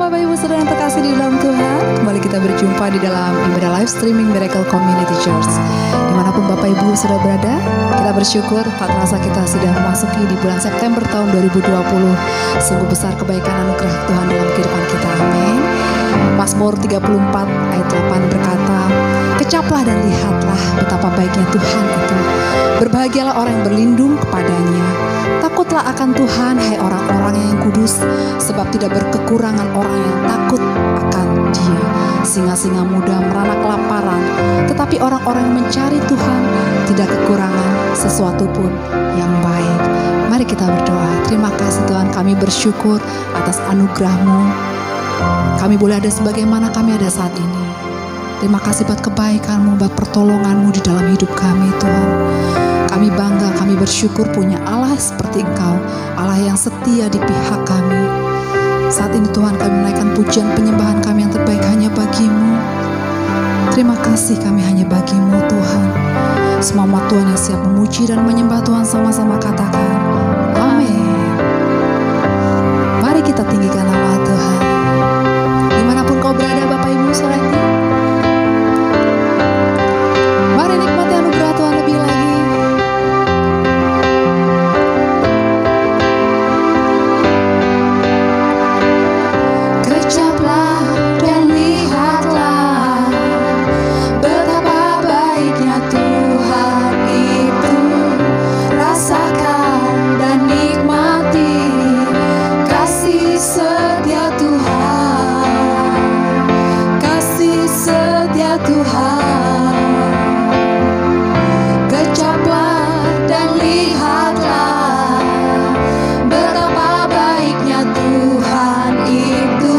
Bapak Ibu Saudara yang terkasih di dalam Tuhan, kembali kita berjumpa di dalam ibadah live streaming Miracle Community Church. Dimanapun Bapak Ibu Saudara berada, kita bersyukur tak terasa kita sudah memasuki di bulan September tahun 2020. Sungguh besar kebaikan anugerah Tuhan dalam kehidupan kita, amin. Mazmur 34 ayat 8 berkata, "Kecaplah dan lihatlah betapa baiknya Tuhan itu. Berbahagialah orang yang berlindung kepadanya. Takutlah akan Tuhan, hai orang-orang yang kudus, sebab tidak berkekurangan orang yang takut akan Dia. Singa-singa muda merana kelaparan, tetapi orang-orang yang mencari Tuhan tidak kekurangan sesuatu pun yang baik." Mari kita berdoa. Terima kasih Tuhan, kami bersyukur atas anugerah-Mu. Kami boleh ada sebagaimana kami ada saat ini. Terima kasih buat kebaikan-Mu, buat pertolongan-Mu di dalam hidup kami Tuhan. Kami bangga, kami bersyukur punya Allah seperti Engkau, Allah yang setia di pihak kami. Saat ini Tuhan, kami menaikkan pujian penyembahan kami yang terbaik hanya bagi-Mu. Terima kasih kami hanya bagi-Mu Tuhan. Semua umat Tuhan yang siap memuji dan menyembah Tuhan sama-sama katakan, amin. Mari kita tinggikan nama Tuhan. Dimanapun kau berada Bapak Ibu Saudara, mari nikmati anugerah Tuhan lebih lagi. Kecaplah dan lihatlah betapa baiknya Tuhan itu. Rasakan dan nikmati kasih setia Tuhan, kasih setia Tuhan. Kecaplah dan lihatlah betapa baiknya Tuhan itu.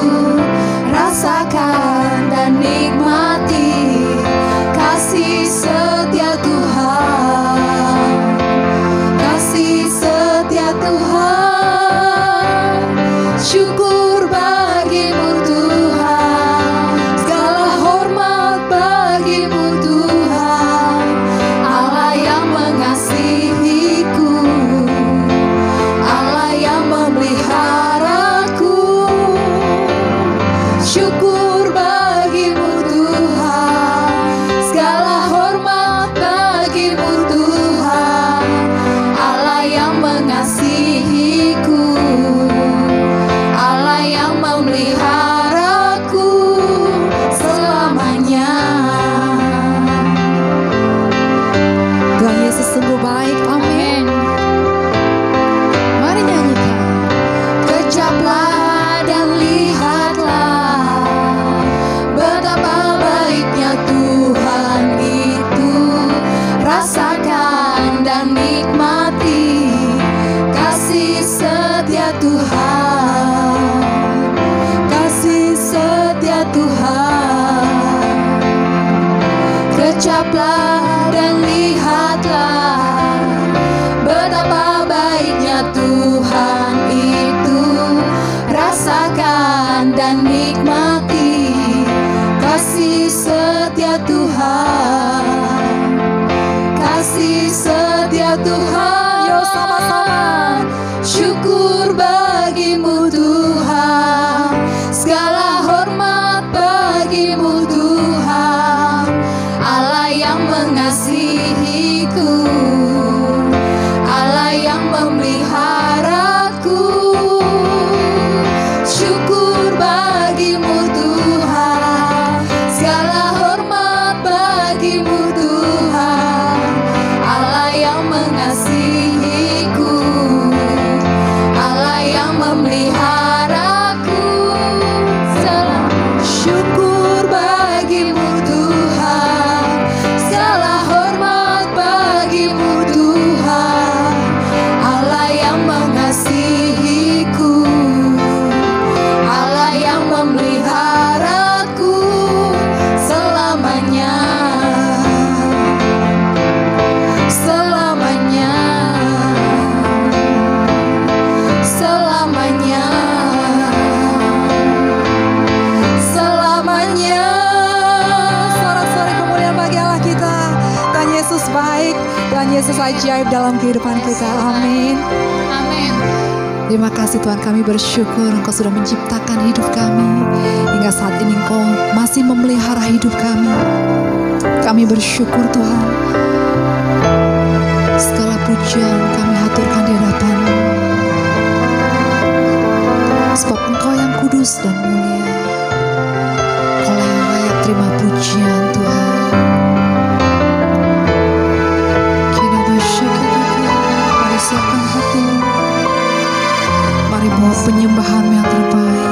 Rasakan dan nikmati kasih setia Tuhan, kasih setia Tuhan. Syukur bagi-Mu Tuhan, segala hormat bagi-Mu Tuhan, Allah yang mengasihiku, Allah yang memeliharaku. Syukur bagi-Mu Tuhan, segala hormat bagi-Mu Tuhan, Allah yang mengasihiku, Allah yang memeliharaku selamanya. Tuhan Yesus sungguh baik, amin. Mari nyanyikan. Kecaplah dan lihatlah betapa baiknya Tuhan itu. Rasakan dan nikmati kasih setia Tuhan, kasih setia Tuhan. Kecaplah dan lihatlah betapa baiknya Tuhan itu. Rasakan dan nikmati kasih setia Tuhan, kasih setia Tuhan. Yo sama-sama. Syukur bagi-Mu Tuhan, segala hormat bagi-Mu Tuhan, Allah yang mengasihiku, Allah yang memeliharaku. Syukur bagi-Mu Tuhan, segala hormat bagi-Mu Tuhan, Allah yang mengasihiku, Allah yang memeliharaku. Syukur bagi-Mu Tuhan, segala hormat bagi-Mu Tuhan, Allah yang mengasihiku, Allah yang memeliharaku selamanya, selamanya, selamanya, selamanya. Sorak-sorai kemuliaan bagi Allah kita. Tuhan Yesus baik, Tuhan Yesus ajaib dalam kehidupan kita, amin. Amin. Terima kasih Tuhan, kami bersyukur Engkau sudah menciptakan hidup kami. Hingga saat ini Engkau masih memelihara hidup kami. Kami bersyukur Tuhan. Segala pujian kami haturkan di hadapan-Mu. Sebab Engkau yang kudus dan mulia. Engkau yang layak terima pujian Tuhan. Kita bersyukur, mari siapkan hati. Mari bawa penyembahan yang terbaik.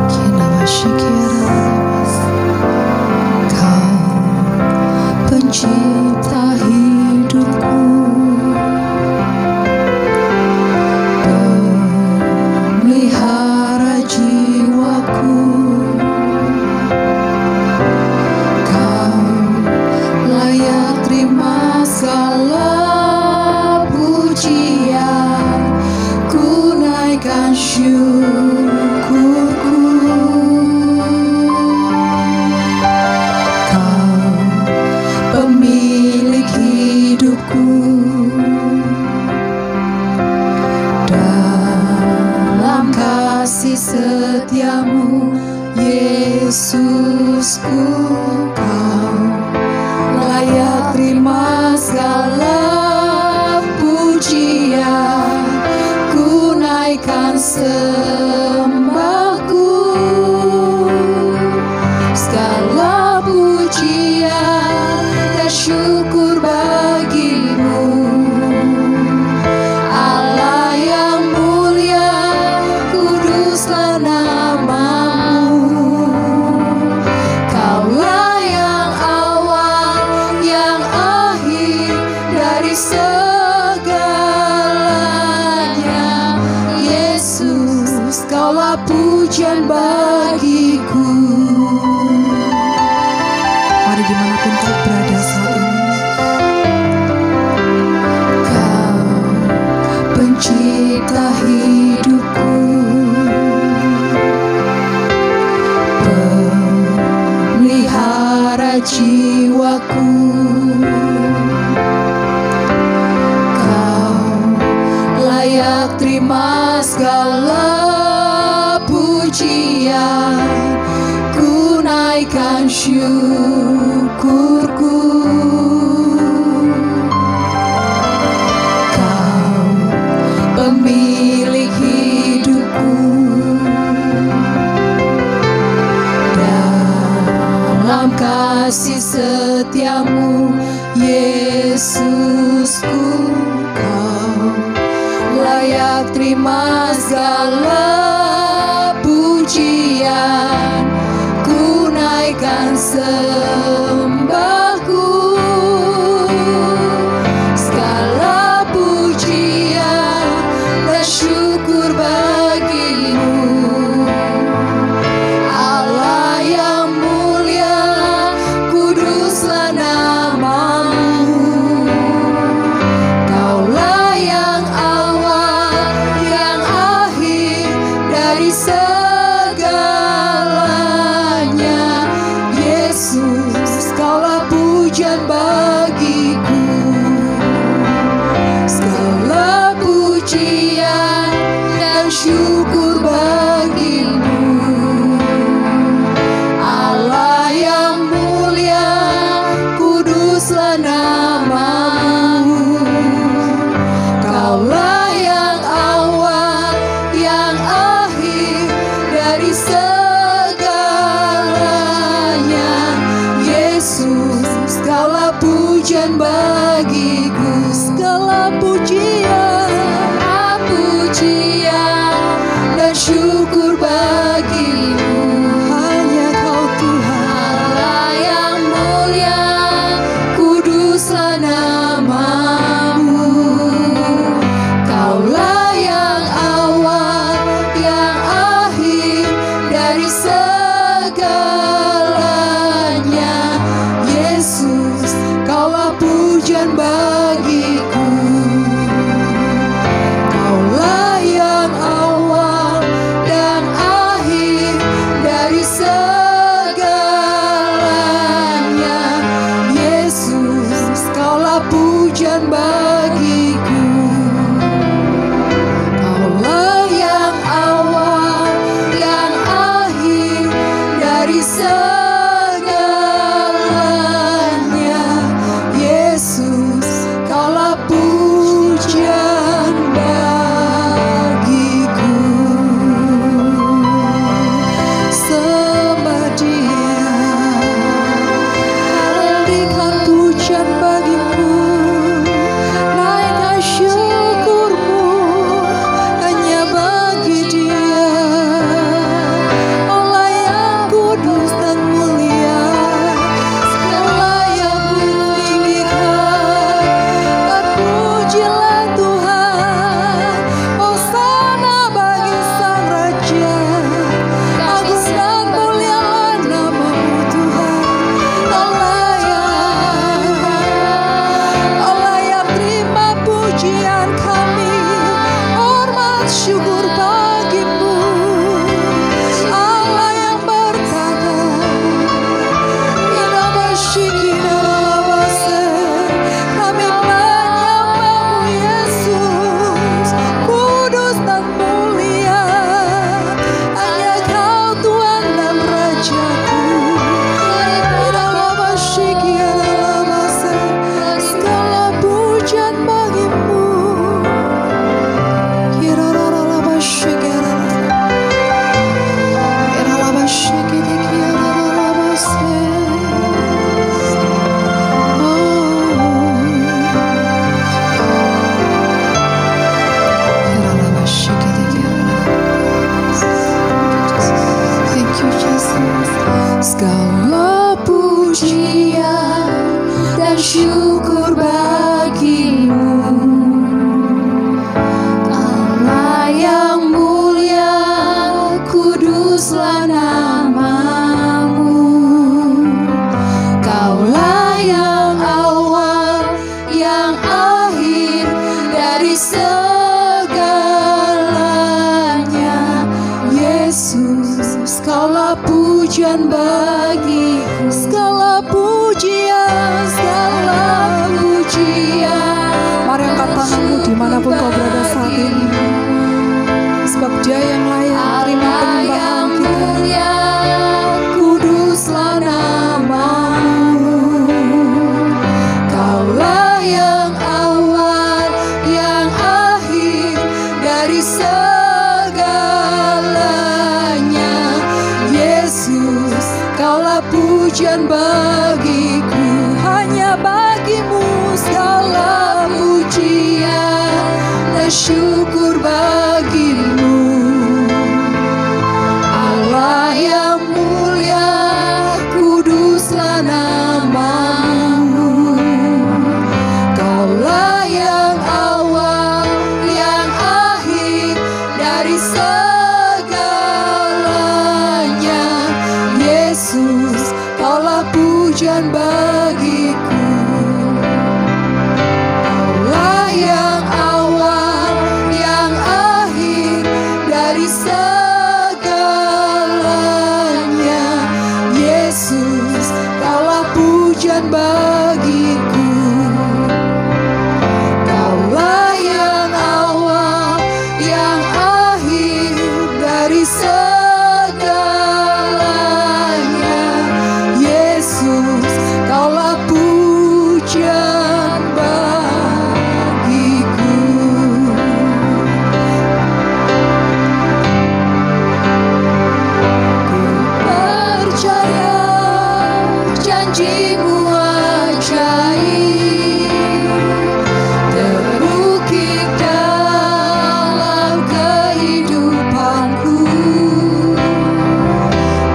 Kita bersyukur, Kau pencipta hidupku, pemelihara jiwaku. Segala pujian ku naikkan syukurku. Kau pemilik hidupku, dalam kasih setiamu Yesusku. Kau layak terima segala pujian, ku naikkan sembahku. Segala pujian dan syukur bagimu, Allah yang mulia, kuduslah nama-Mu. Kaulah yang awal, yang akhir dari segalanya. Yesus, Kaulah pujian bagiku. Mari dimanapun kau berada saat ini, Kau pencipta hidupku, pemelihara jiwaku. Kau layak terima segala pujian, ku naikkan syukurku. Kau pemilik hidupku, dalam kasih setiamu Yesusku. Kau layak terima segala pujian, ku naikkan sembahku. Segala pujian dan syukur bagimu, Allah yang mulia, kuduslah nama-Mu. Kaulah yang awal, yang akhir dari segalanya. Yesus, Kaulah pujian bagiku. Segala pujian dan syukur bagimu, Allah yang mulia, kuduslah nama-Mu. Kaulah yang awal, yang akhir dari segalanya. Yesus, Kaulah pujian bagiku. Segala pujian, dan syukur bagimu, hanya Kau Tuhan. Allah yang mulia, kuduslah nama-Mu. Kaulah yang awal, yang akhir dari segalanya. Yesus, Kaulah pujian bagiku. Kaulah yang awal dan akhir Segala pujian dan syukur bagimu, Allah yang mulia, kuduslah namamu. Kaulah yang awal, yang akhir dari segalanya. Yesus, Kaulah pujian bagiku, segala pujian, segala pujian. Mari angkat tanganmu dimanapun kau berada saat ini, sebab Dia yang layak terima penyembahan kita. Kuduslah namamu. Kaulah yang awal, yang akhir dari segalanya. Yesus, Kaulah pujian bagiku, hanya bagimu segala pujian dan syukur bagimu. Allah yang mulia, kuduslah namamu. Kaulah yang awal, yang akhir dari segalanya. Yesus, Kaulah pujian bagiku. Kaulah yang awal, yang akhir dari segalanya. Yesus, Kaulah pujian bagiku. Kaulah yang awal, yang akhir dari segalanya. Yesus, Kaulah pujian bagiku. Ku percaya janji-Mu ajaib, terukir dalam kehidupanku.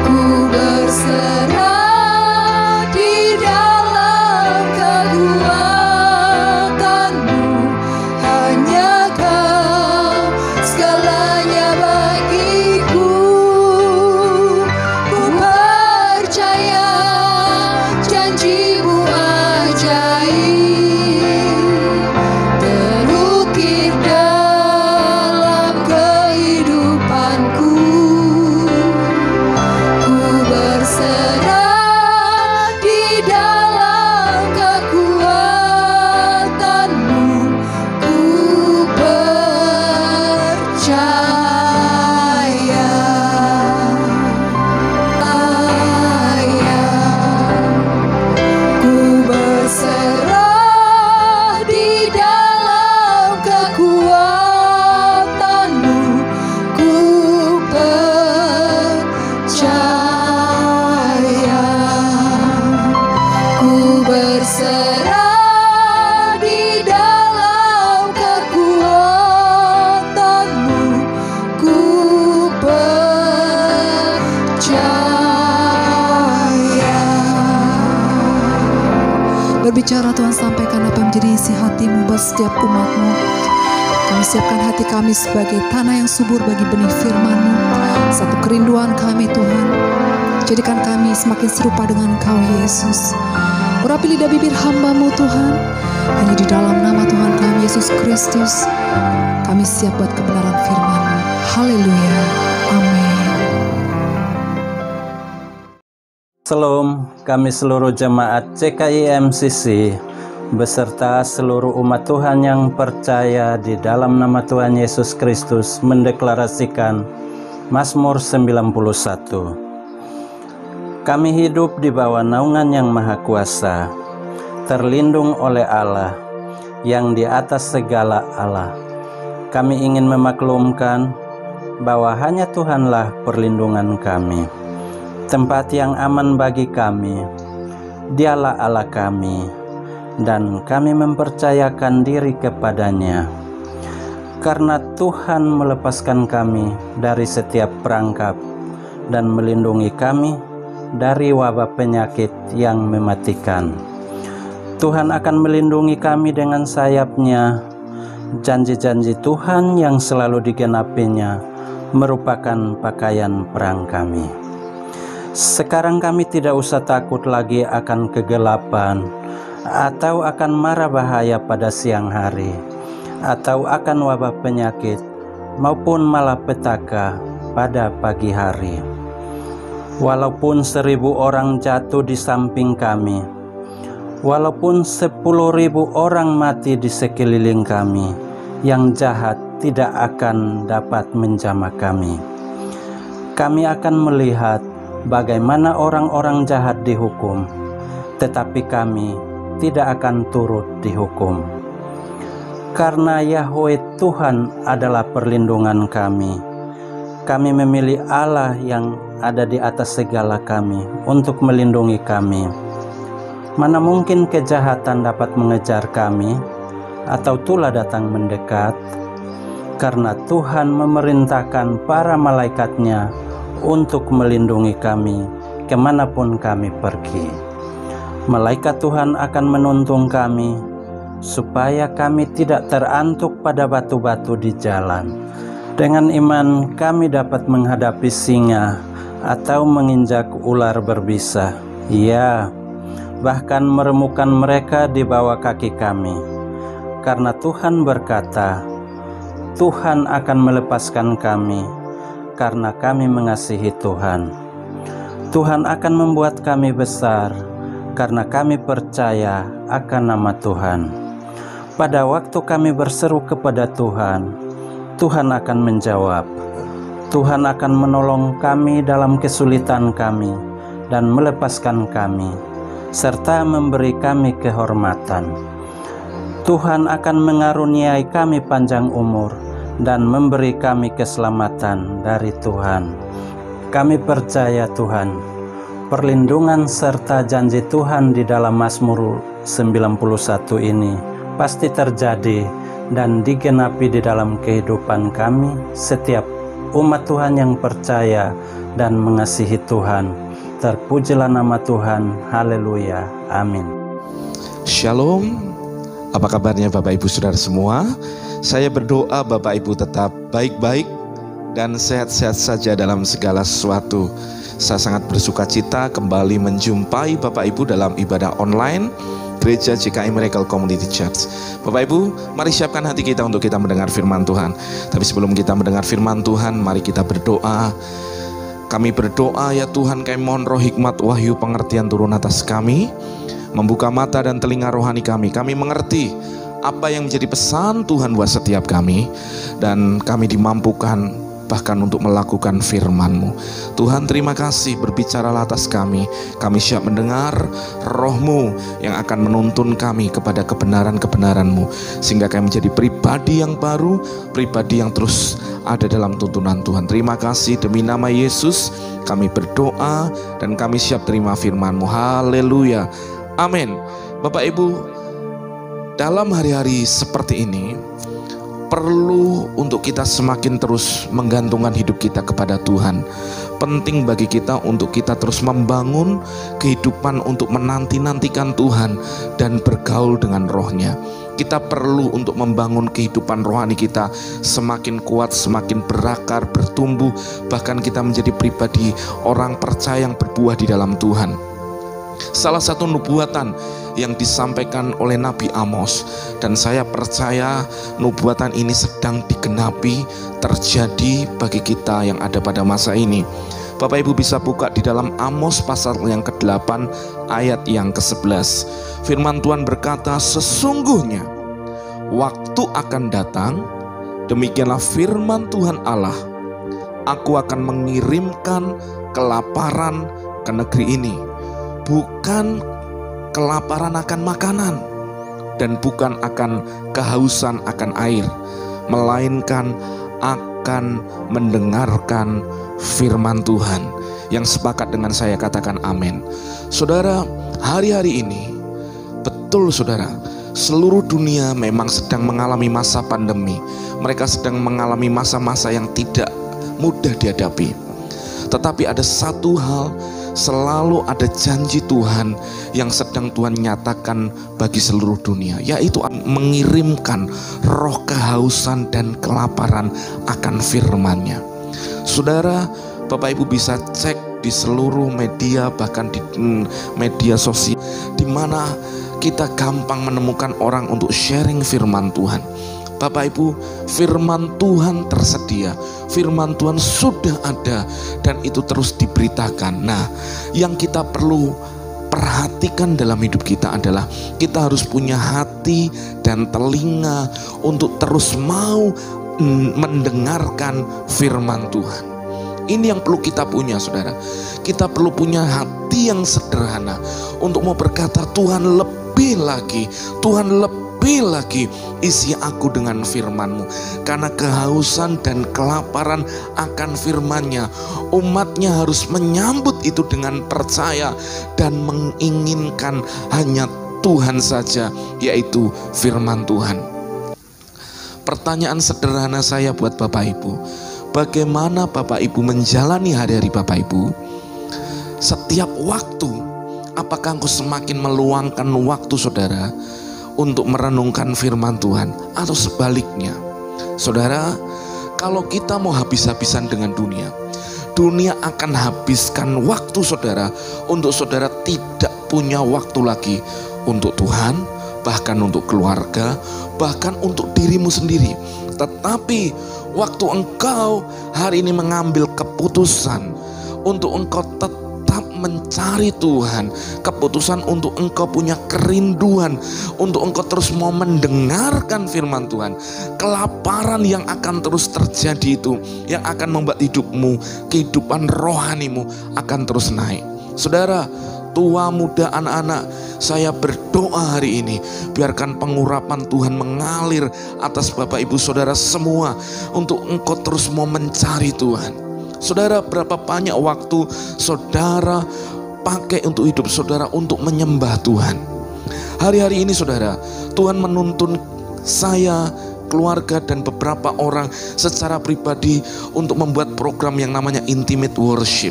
Ku berserah di dalam kekuatan-Mu, hanya Kau segalanya bagiku. Ku percaya janji-Mu ajaib, terukir dalam kehidupanku. Ku berserah di dalam kekuatan-Mu. Ku percaya. Ku berserah di dalam kekuatan-Mu. Ku percaya. Ku berserah di dalam kekuatan-Mu. Ku percaya. Berbicara Tuhan, sampaikan apa yang menjadi isi hati-Mu buat setiap umat-Mu. Kami siapkan hati kami sebagai tanah yang subur bagi benih firman-Mu. Satu kerinduan kami Tuhan, jadikan kami semakin serupa dengan Engkau Yesus. Urapi lidah bibir hamba-Mu Tuhan, hanya di dalam nama Tuhan kami Yesus Kristus kami siap buat kebenaran firman-Mu. Haleluya, amin. Salam, kami seluruh jemaat CKI MCC beserta seluruh umat Tuhan yang percaya di dalam nama Tuhan Yesus Kristus mendeklarasikan Mazmur 91. Kami hidup di bawah naungan yang maha kuasa, terlindung oleh Allah yang di atas segala Allah. Kami ingin memaklumkan bahwa hanya Tuhanlah perlindungan kami, tempat yang aman bagi kami. Dialah Allah kami, dan kami mempercayakan diri kepadanya. Karena Tuhan melepaskan kami dari setiap perangkap dan melindungi kami dari wabah penyakit yang mematikan. Tuhan akan melindungi kami dengan sayap-Nya. Janji-janji Tuhan yang selalu digenapinya merupakan pakaian perang kami. Sekarang kami tidak usah takut lagi akan kegelapan, atau akan mara bahaya pada siang hari, atau akan wabah penyakit, maupun malapetaka pada pagi hari. Walaupun 1000 orang jatuh di samping kami, walaupun 10.000 orang mati di sekeliling kami, yang jahat tidak akan dapat menjamah kami. Kami akan melihat bagaimana orang-orang jahat dihukum, tetapi kami tidak akan turut dihukum. Karena Yahweh Tuhan adalah perlindungan kami, kami memilih Allah yang ada di atas segala kami untuk melindungi kami. Mana mungkin kejahatan dapat mengejar kami, atau tulah datang mendekat, karena Tuhan memerintahkan para malaikatnya untuk melindungi kami kemanapun kami pergi. Malaikat Tuhan akan menuntun kami, supaya kami tidak terantuk pada batu-batu di jalan. Dengan iman kami dapat menghadapi singa atau menginjak ular berbisa. Ya, bahkan meremukkan mereka di bawah kaki kami. Karena Tuhan berkata, Tuhan akan melepaskan kami, karena kami mengasihi Tuhan. Tuhan akan membuat kami besar, karena kami percaya akan nama Tuhan. Pada waktu kami berseru kepada Tuhan, Tuhan akan menjawab. Tuhan akan menolong kami dalam kesulitan kami dan melepaskan kami, serta memberi kami kehormatan. Tuhan akan mengaruniai kami panjang umur dan memberi kami keselamatan dari Tuhan. Kami percaya Tuhan, perlindungan serta janji Tuhan di dalam Mazmur 91 ini pasti terjadi dan digenapi di dalam kehidupan kami setiap umat Tuhan yang percaya dan mengasihi Tuhan. Terpujilah nama Tuhan. Haleluya. Amin. Shalom. Apa kabarnya Bapak Ibu Saudara semua? Saya berdoa Bapak Ibu tetap baik-baik dan sehat-sehat saja dalam segala sesuatu. Saya sangat bersuka cita kembali menjumpai Bapak Ibu dalam ibadah online Gereja GKI Miracle Community Church. Bapak Ibu, mari siapkan hati kita untuk kita mendengar firman Tuhan. Tapi sebelum kita mendengar firman Tuhan, mari kita berdoa. Kami berdoa ya Tuhan, kami mohon roh hikmat, wahyu, pengertian turun atas kami, membuka mata dan telinga rohani kami. Kami mengerti apa yang menjadi pesan Tuhan buat setiap kami, dan kami dimampukan bahkan untuk melakukan firman-Mu. Tuhan, terima kasih, berbicaralah atas kami. Kami siap mendengar roh-Mu yang akan menuntun kami kepada kebenaran-kebenaran-Mu, sehingga kami menjadi pribadi yang baru, pribadi yang terus ada dalam tuntunan Tuhan. Terima kasih, demi nama Yesus kami berdoa dan kami siap terima firman-Mu. Haleluya. Amin. Bapak Ibu, dalam hari-hari seperti ini perlu untuk kita semakin terus menggantungkan hidup kita kepada Tuhan. Penting bagi kita untuk kita terus membangun kehidupan untuk menanti-nantikan Tuhan dan bergaul dengan roh-Nya. Kita perlu untuk membangun kehidupan rohani kita semakin kuat, semakin berakar, bertumbuh, bahkan kita menjadi pribadi orang percaya yang berbuah di dalam Tuhan. Salah satu nubuatan yang disampaikan oleh Nabi Amos, dan saya percaya nubuatan ini sedang digenapi, terjadi bagi kita yang ada pada masa ini. Bapak Ibu bisa buka di dalam Amos pasal yang ke-8 ayat yang ke-11. Firman Tuhan berkata, sesungguhnya waktu akan datang, demikianlah firman Tuhan Allah, aku akan mengirimkan kelaparan ke negeri ini, bukan kelaparan akan makanan dan bukan akan kehausan akan air, melainkan akan mendengarkan firman Tuhan. Yang sepakat dengan saya katakan amin. Saudara, hari-hari ini betul saudara, seluruh dunia memang sedang mengalami masa pandemi. Mereka sedang mengalami masa-masa yang tidak mudah dihadapi. Tetapi ada satu hal, selalu ada janji Tuhan yang sedang Tuhan nyatakan bagi seluruh dunia, yaitu mengirimkan roh kehausan dan kelaparan akan firman-Nya. Saudara, Bapak Ibu bisa cek di seluruh media, bahkan di media sosial, di mana kita gampang menemukan orang untuk sharing firman Tuhan. Bapak Ibu, firman Tuhan tersedia, firman Tuhan sudah ada, dan itu terus diberitakan. Nah, yang kita perlu perhatikan dalam hidup kita adalah kita harus punya hati dan telinga untuk terus mau mendengarkan firman Tuhan. Ini yang perlu kita punya, saudara. Kita perlu punya hati yang sederhana untuk mau berkata, Tuhan lebih lagi, Tuhan lebih lagi, isi aku dengan firman-Mu. Karena kehausan dan kelaparan akan firman-Nya, umatnya harus menyambut itu dengan percaya dan menginginkan hanya Tuhan saja, yaitu firman Tuhan. Pertanyaan sederhana saya buat Bapak Ibu, bagaimana Bapak Ibu menjalani hari-hari Bapak Ibu? Setiap waktu, apakah engkau semakin meluangkan waktu saudara untuk merenungkan firman Tuhan, atau sebaliknya? Saudara, kalau kita mau habis-habisan dengan dunia, dunia akan habiskan waktu saudara untuk saudara tidak punya waktu lagi untuk Tuhan, bahkan untuk keluarga, bahkan untuk dirimu sendiri. Tetapi waktu engkau hari ini mengambil keputusan untuk engkau tetap mencari Tuhan, keputusan untuk engkau punya kerinduan, untuk engkau terus mau mendengarkan firman Tuhan, kelaparan yang akan terus terjadi itu, yang akan membuat hidupmu, kehidupan rohanimu akan terus naik. Saudara, tua, muda, anak-anak, saya berdoa hari ini, biarkan pengurapan Tuhan mengalir atas Bapak Ibu Saudara semua, untuk engkau terus mau mencari Tuhan. Saudara, berapa banyak waktu saudara pakai untuk hidup saudara untuk menyembah Tuhan? Hari-hari ini saudara, Tuhan menuntun saya, keluarga, dan beberapa orang secara pribadi untuk membuat program yang namanya Intimate Worship.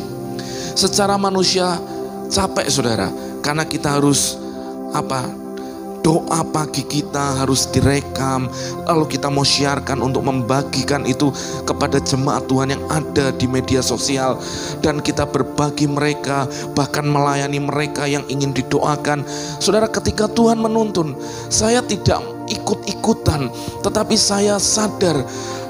Secara manusia capek saudara, karena kita harus doa pagi kita harus direkam, lalu kita mau siarkan untuk membagikan itu kepada jemaat Tuhan yang ada di media sosial, dan kita berbagi mereka, bahkan melayani mereka yang ingin didoakan. Saudara, ketika Tuhan menuntun, saya tidak ikut-ikutan, tetapi saya sadar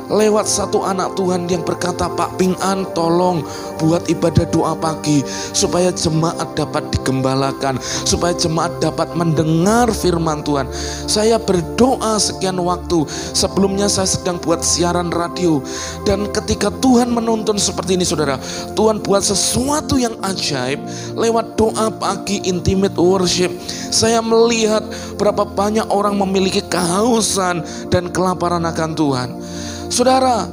lewat satu anak Tuhan yang berkata, Pak Ping-an tolong buat ibadah doa pagi supaya jemaat dapat digembalakan, supaya jemaat dapat mendengar firman Tuhan. Saya berdoa sekian waktu, sebelumnya saya sedang buat siaran radio, dan ketika Tuhan menuntun seperti ini saudara, Tuhan buat sesuatu yang ajaib lewat doa pagi Intimate Worship. Saya melihat berapa banyak orang memiliki kehausan dan kelaparan akan Tuhan. Saudara,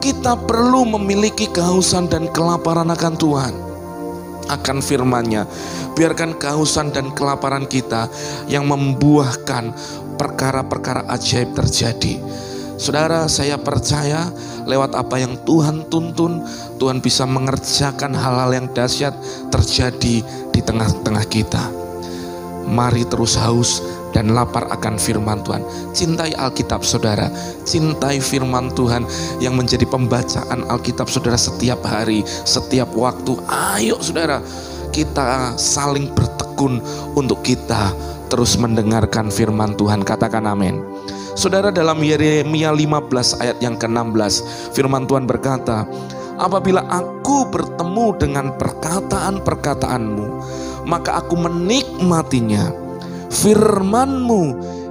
kita perlu memiliki kehausan dan kelaparan akan Tuhan, akan firman-Nya. Biarkan kehausan dan kelaparan kita yang membuahkan perkara-perkara ajaib terjadi. Saudara, saya percaya lewat apa yang Tuhan tuntun, Tuhan bisa mengerjakan hal-hal yang dahsyat terjadi di tengah-tengah kita. Mari terus haus dan lapar akan firman Tuhan. Cintai Alkitab saudara, cintai firman Tuhan yang menjadi pembacaan Alkitab saudara setiap hari, setiap waktu. Ayo saudara, kita saling bertekun untuk kita terus mendengarkan firman Tuhan. Katakan amin. Saudara, dalam Yeremia 15 ayat yang ke-16, firman Tuhan berkata, apabila aku bertemu dengan perkataan-perkataanmu, maka aku menikmatinya. Firman-Mu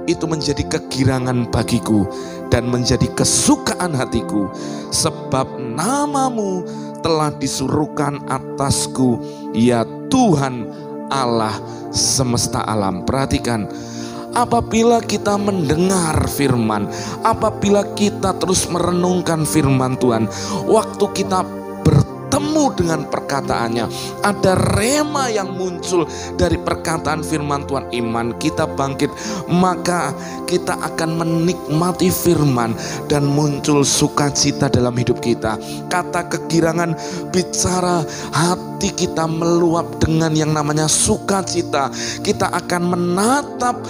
itu menjadi kegirangan bagiku dan menjadi kesukaan hatiku, sebab nama-Mu telah disuruhkan atasku, ya Tuhan Allah semesta alam. Perhatikan, apabila kita mendengar firman, apabila kita terus merenungkan firman Tuhan, waktu kita bertemu bertemu dengan perkataannya, ada rema yang muncul dari perkataan firman Tuhan, iman kita bangkit, maka kita akan menikmati firman dan muncul sukacita dalam hidup kita. Kata kegirangan bicara, hati kita meluap dengan yang namanya sukacita. Kita akan menatap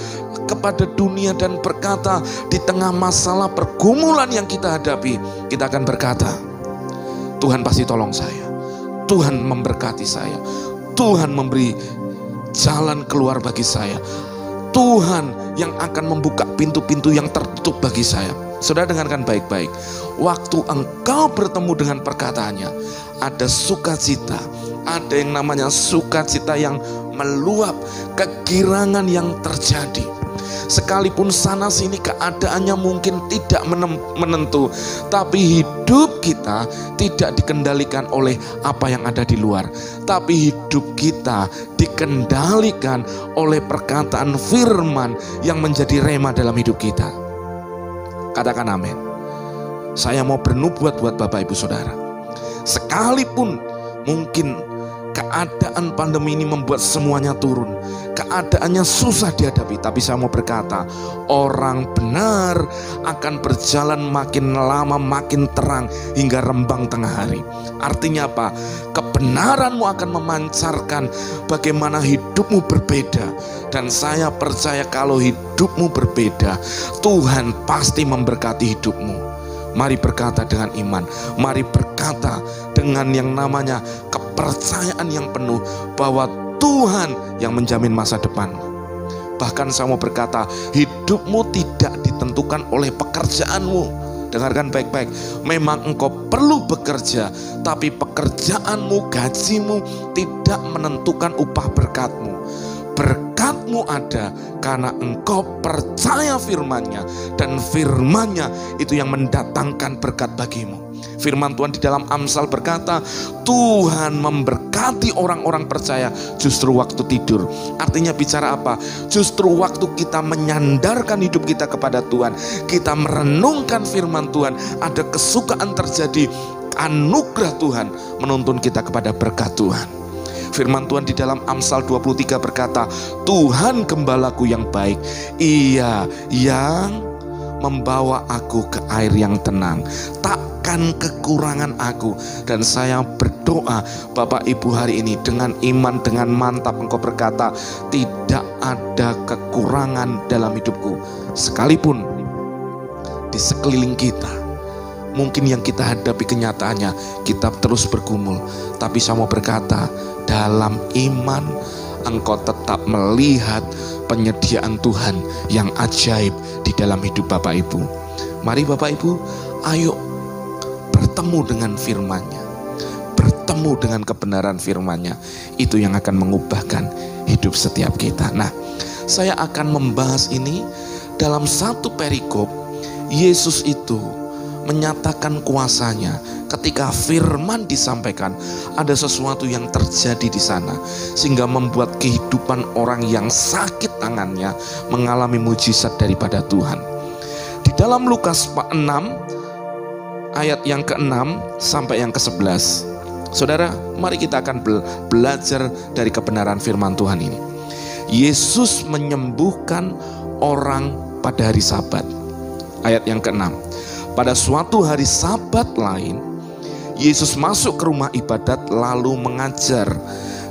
kepada dunia dan berkata, di tengah masalah pergumulan yang kita hadapi, kita akan berkata, Tuhan pasti tolong saya, Tuhan memberkati saya, Tuhan memberi jalan keluar bagi saya, Tuhan yang akan membuka pintu-pintu yang tertutup bagi saya. Saudara dengarkan baik-baik, waktu engkau bertemu dengan perkataannya, ada sukacita, ada yang namanya sukacita yang meluap, kegirangan yang terjadi. Sekalipun sana sini keadaannya mungkin tidak menentu, tapi hidup kita tidak dikendalikan oleh apa yang ada di luar, tapi hidup kita dikendalikan oleh perkataan firman yang menjadi rema dalam hidup kita. Katakan amin. Saya mau bernubuat buat Bapak Ibu Saudara, sekalipun mungkin keadaan pandemi ini membuat semuanya turun, keadaannya susah dihadapi, tapi saya mau berkata, orang benar akan berjalan makin lama makin terang hingga rembang tengah hari. Artinya apa? Kebenaranmu akan memancarkan bagaimana hidupmu berbeda. Dan saya percaya kalau hidupmu berbeda, Tuhan pasti memberkati hidupmu. Mari berkata dengan iman, mari berkata dengan yang namanya kepercayaan yang penuh bahwa Tuhan yang menjamin masa depanmu. Bahkan saya mau berkata, hidupmu tidak ditentukan oleh pekerjaanmu. Dengarkan baik-baik, memang engkau perlu bekerja, tapi pekerjaanmu, gajimu tidak menentukan upah berkatmu. Berkatmu ada karena engkau percaya firman-Nya, dan firman-Nya itu yang mendatangkan berkat bagimu. Firman Tuhan di dalam Amsal berkata, Tuhan memberkati orang-orang percaya justru waktu tidur. Artinya bicara apa? Justru waktu kita menyandarkan hidup kita kepada Tuhan, kita merenungkan firman Tuhan, ada kesukaan terjadi, anugerah Tuhan menuntun kita kepada berkat Tuhan. Firman Tuhan di dalam Amsal 23 berkata, Tuhan gembalaku yang baik, Ia yang membawa aku ke air yang tenang, takkan kekurangan aku. Dan saya berdoa Bapak Ibu hari ini dengan iman, dengan mantap engkau berkata, tidak ada kekurangan dalam hidupku. Sekalipun di sekeliling kita mungkin yang kita hadapi kenyataannya kita terus bergumul, tapi saya mau berkata, dalam iman engkau tetap melihat penyediaan Tuhan yang ajaib di dalam hidup Bapak Ibu. Mari Bapak Ibu, ayo bertemu dengan firman-Nya, bertemu dengan kebenaran firman-Nya. Itu yang akan mengubahkan hidup setiap kita. Nah, saya akan membahas ini dalam satu perikop. Yesus itu menyatakan kuasanya. Ketika firman disampaikan, ada sesuatu yang terjadi di sana sehingga membuat kehidupan orang yang sakit tangannya mengalami mujizat daripada Tuhan. Di dalam Lukas 6 ayat yang ke-6 sampai yang ke-11, saudara, mari kita akan belajar dari kebenaran firman Tuhan ini. Yesus menyembuhkan orang pada hari Sabat. Ayat yang ke-6, pada suatu hari Sabat lain, Yesus masuk ke rumah ibadat lalu mengajar.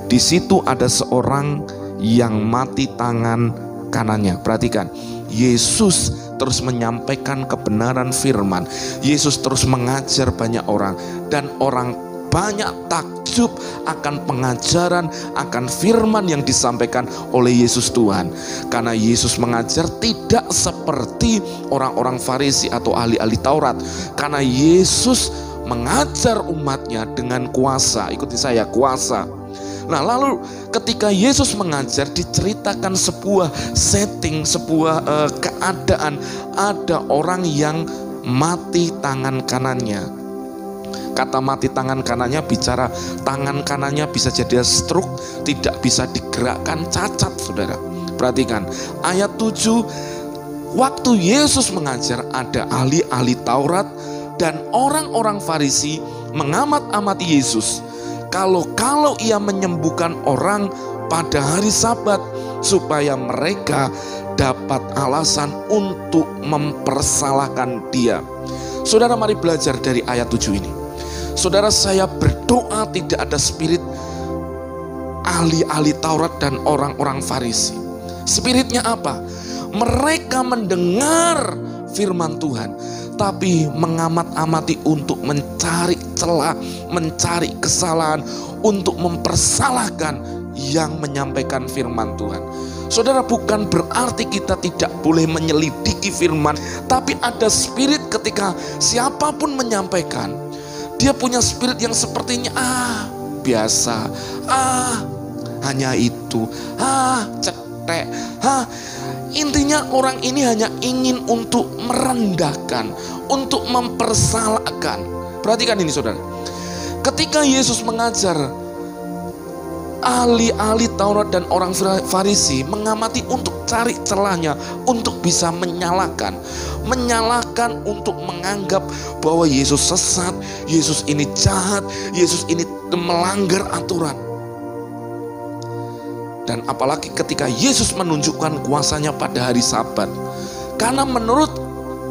Di situ ada seorang yang mati tangan kanannya. Perhatikan, Yesus terus menyampaikan kebenaran firman. Yesus terus mengajar banyak orang, dan orang banyak takjub akan pengajaran, akan firman yang disampaikan oleh Yesus Tuhan. Karena Yesus mengajar tidak seperti orang-orang Farisi atau ahli-ahli Taurat. Karena Yesus mengajar umatnya dengan kuasa. Ikuti saya, kuasa. Nah, lalu ketika Yesus mengajar, diceritakan sebuah setting, sebuah keadaan. Ada orang yang mati tangan kanannya. Kata mati tangan kanannya bicara tangan kanannya bisa jadi stroke, tidak bisa digerakkan, cacat, saudara. Perhatikan ayat 7. Waktu Yesus mengajar, ada ahli-ahli Taurat dan orang-orang Farisi mengamat-amati Yesus. kalau ia menyembuhkan orang pada hari Sabat, supaya mereka dapat alasan untuk mempersalahkan dia. Saudara, mari belajar dari ayat 7 ini. Saudara, saya berdoa tidak ada spirit ahli-ahli Taurat dan orang-orang Farisi. Spiritnya apa? Mereka mendengar firman Tuhan, tapi mengamat-amati untuk mencari celah, mencari kesalahan, untuk mempersalahkan yang menyampaikan firman Tuhan. Saudara, bukan berarti kita tidak boleh menyelidiki firman, tapi ada spirit ketika siapapun menyampaikan, dia punya spirit yang sepertinya biasa, hanya itu, cetek, intinya orang ini hanya ingin untuk merendahkan, untuk mempersalahkan. Perhatikan ini saudara, ketika Yesus mengajar, ahli-ahli Taurat dan orang Farisi mengamati untuk cari celahnya, untuk bisa menyalahkan untuk menganggap bahwa Yesus sesat, Yesus ini jahat, Yesus ini melanggar aturan. Dan apalagi ketika Yesus menunjukkan kuasanya pada hari Sabat, karena menurut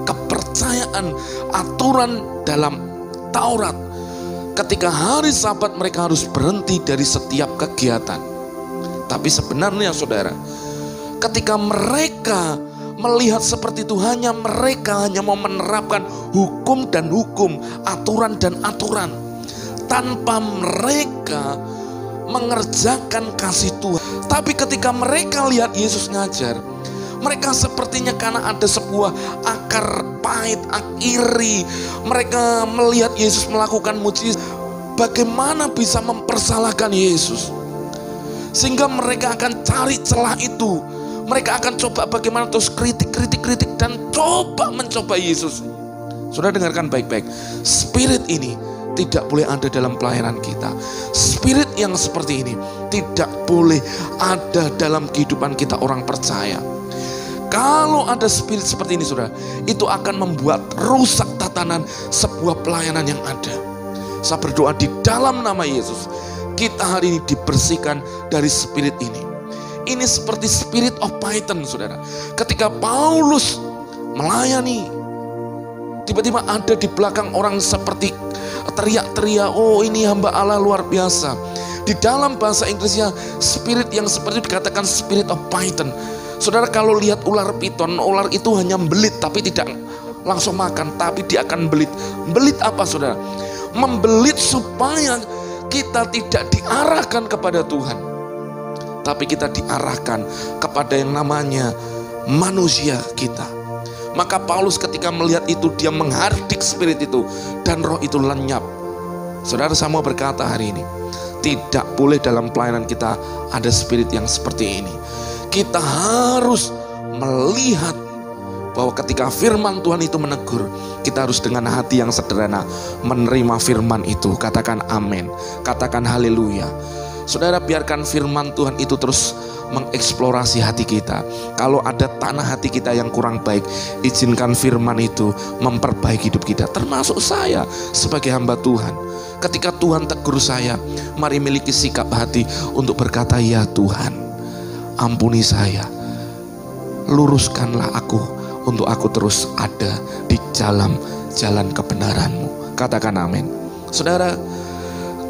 kepercayaan aturan dalam Taurat, ketika hari Sabat mereka harus berhenti dari setiap kegiatan. Tapi sebenarnya saudara, ketika mereka melihat seperti itu, mereka hanya mau menerapkan hukum dan hukum, aturan dan aturan, tanpa mereka mengerjakan kasih Tuhan. Tapi ketika mereka lihat Yesus ngajar, mereka sepertinya karena ada sebuah akar pahit, iri, mereka melihat Yesus melakukan mujizat, bagaimana bisa mempersalahkan Yesus, sehingga mereka akan cari celah itu. Mereka akan coba bagaimana terus kritik dan mencoba Yesus. Saudara, dengarkan baik-baik, spirit ini tidak boleh ada dalam pelayanan kita. Spirit yang seperti ini tidak boleh ada dalam kehidupan kita orang percaya. Kalau ada spirit seperti ini saudara, itu akan membuat rusak tatanan sebuah pelayanan yang ada. Saya berdoa di dalam nama Yesus, kita hari ini dibersihkan dari spirit ini. Ini seperti spirit of Python saudara. Ketika Paulus melayani, tiba-tiba ada di belakang orang seperti teriak-teriak, oh ini hamba Allah luar biasa. Di dalam bahasa Inggrisnya, spirit yang seperti itu dikatakan spirit of Python. Saudara, kalau lihat ular piton, ular itu hanya belit tapi tidak langsung makan, tapi dia akan belit. Belit apa saudara? Membelit supaya kita tidak diarahkan kepada Tuhan, tapi kita diarahkan kepada yang namanya manusia kita. Maka Paulus ketika melihat itu, dia menghardik spirit itu dan roh itu lenyap. Saudara, saya mau berkata hari ini, tidak boleh dalam pelayanan kita ada spirit yang seperti ini. Kita harus melihat bahwa ketika firman Tuhan itu menegur, kita harus dengan hati yang sederhana menerima firman itu. Katakan amin, katakan haleluya. Saudara, biarkan firman Tuhan itu terus mengeksplorasi hati kita. Kalau ada tanah hati kita yang kurang baik, izinkan firman itu memperbaiki hidup kita. Termasuk saya sebagai hamba Tuhan. Ketika Tuhan tegur saya, mari miliki sikap hati untuk berkata, ya Tuhan, ampuni saya, luruskanlah aku untuk aku terus ada di jalan kebenaran-Mu. Katakan amin. Saudara,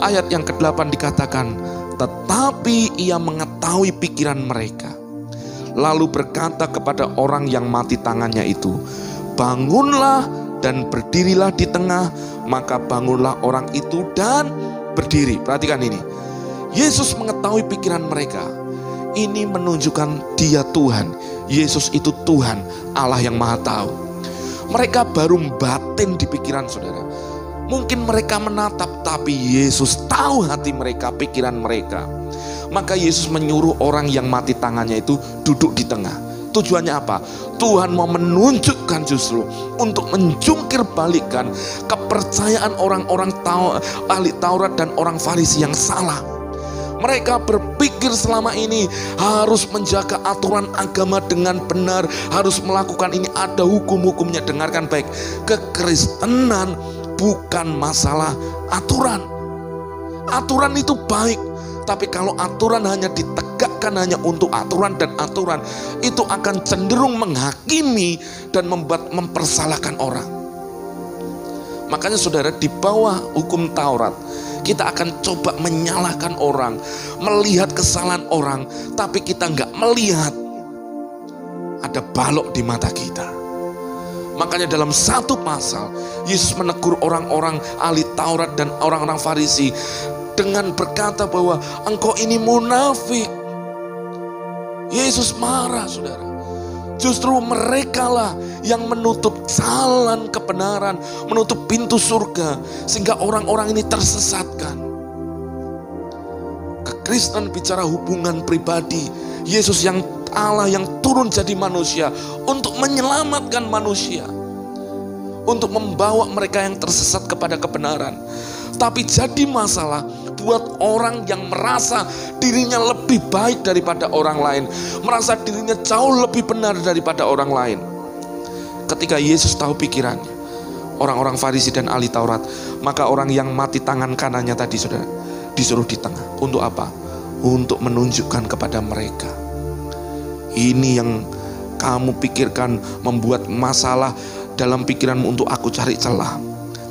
ayat yang ke-8 dikatakan, tetapi ia mengetahui pikiran mereka, lalu berkata kepada orang yang mati tangannya itu, bangunlah dan berdirilah di tengah. Maka bangunlah orang itu dan berdiri. Perhatikan ini, Yesus mengetahui pikiran mereka. Ini menunjukkan dia Tuhan. Yesus itu Tuhan, Allah yang maha tahu. Mereka baru batin di pikiran saudara. Mungkin mereka menatap, tapi Yesus tahu hati mereka, pikiran mereka. Maka Yesus menyuruh orang yang mati tangannya itu duduk di tengah. Tujuannya apa? Tuhan mau menunjukkan justru untuk menjungkir balikan kepercayaan orang-orang ahli Taurat dan orang Farisi yang salah. Mereka berpikir selama ini harus menjaga aturan agama dengan benar, harus melakukan ini, ada hukum-hukumnya. Dengarkan baik, kekristenan bukan masalah aturan. Aturan itu baik, tapi kalau aturan hanya ditegakkan hanya untuk aturan dan aturan, itu akan cenderung menghakimi dan mempersalahkan orang. Makanya saudara, di bawah hukum Taurat, kita akan coba menyalahkan orang, melihat kesalahan orang, tapi kita nggak melihat ada balok di mata kita. Makanya dalam satu pasal, Yesus menegur orang-orang ahli Taurat dan orang-orang Farisi dengan berkata bahwa engkau ini munafik. Yesus marah, saudara. Justru merekalah yang menutup jalan kebenaran, menutup pintu surga, sehingga orang-orang ini tersesatkan. Kekristenan bicara hubungan pribadi. Yesus yang Allah yang turun jadi manusia untuk menyelamatkan manusia, untuk membawa mereka yang tersesat kepada kebenaran. Tapi jadi masalah buat orang yang merasa dirinya lebih baik daripada orang lain, merasa dirinya jauh lebih benar daripada orang lain. Ketika Yesus tahu pikirannya, orang-orang Farisi dan ahli Taurat, maka orang yang mati tangan kanannya tadi, saudara, disuruh di tengah. Untuk apa? Untuk menunjukkan kepada mereka, ini yang kamu pikirkan membuat masalah dalam pikiranmu untuk aku cari celah.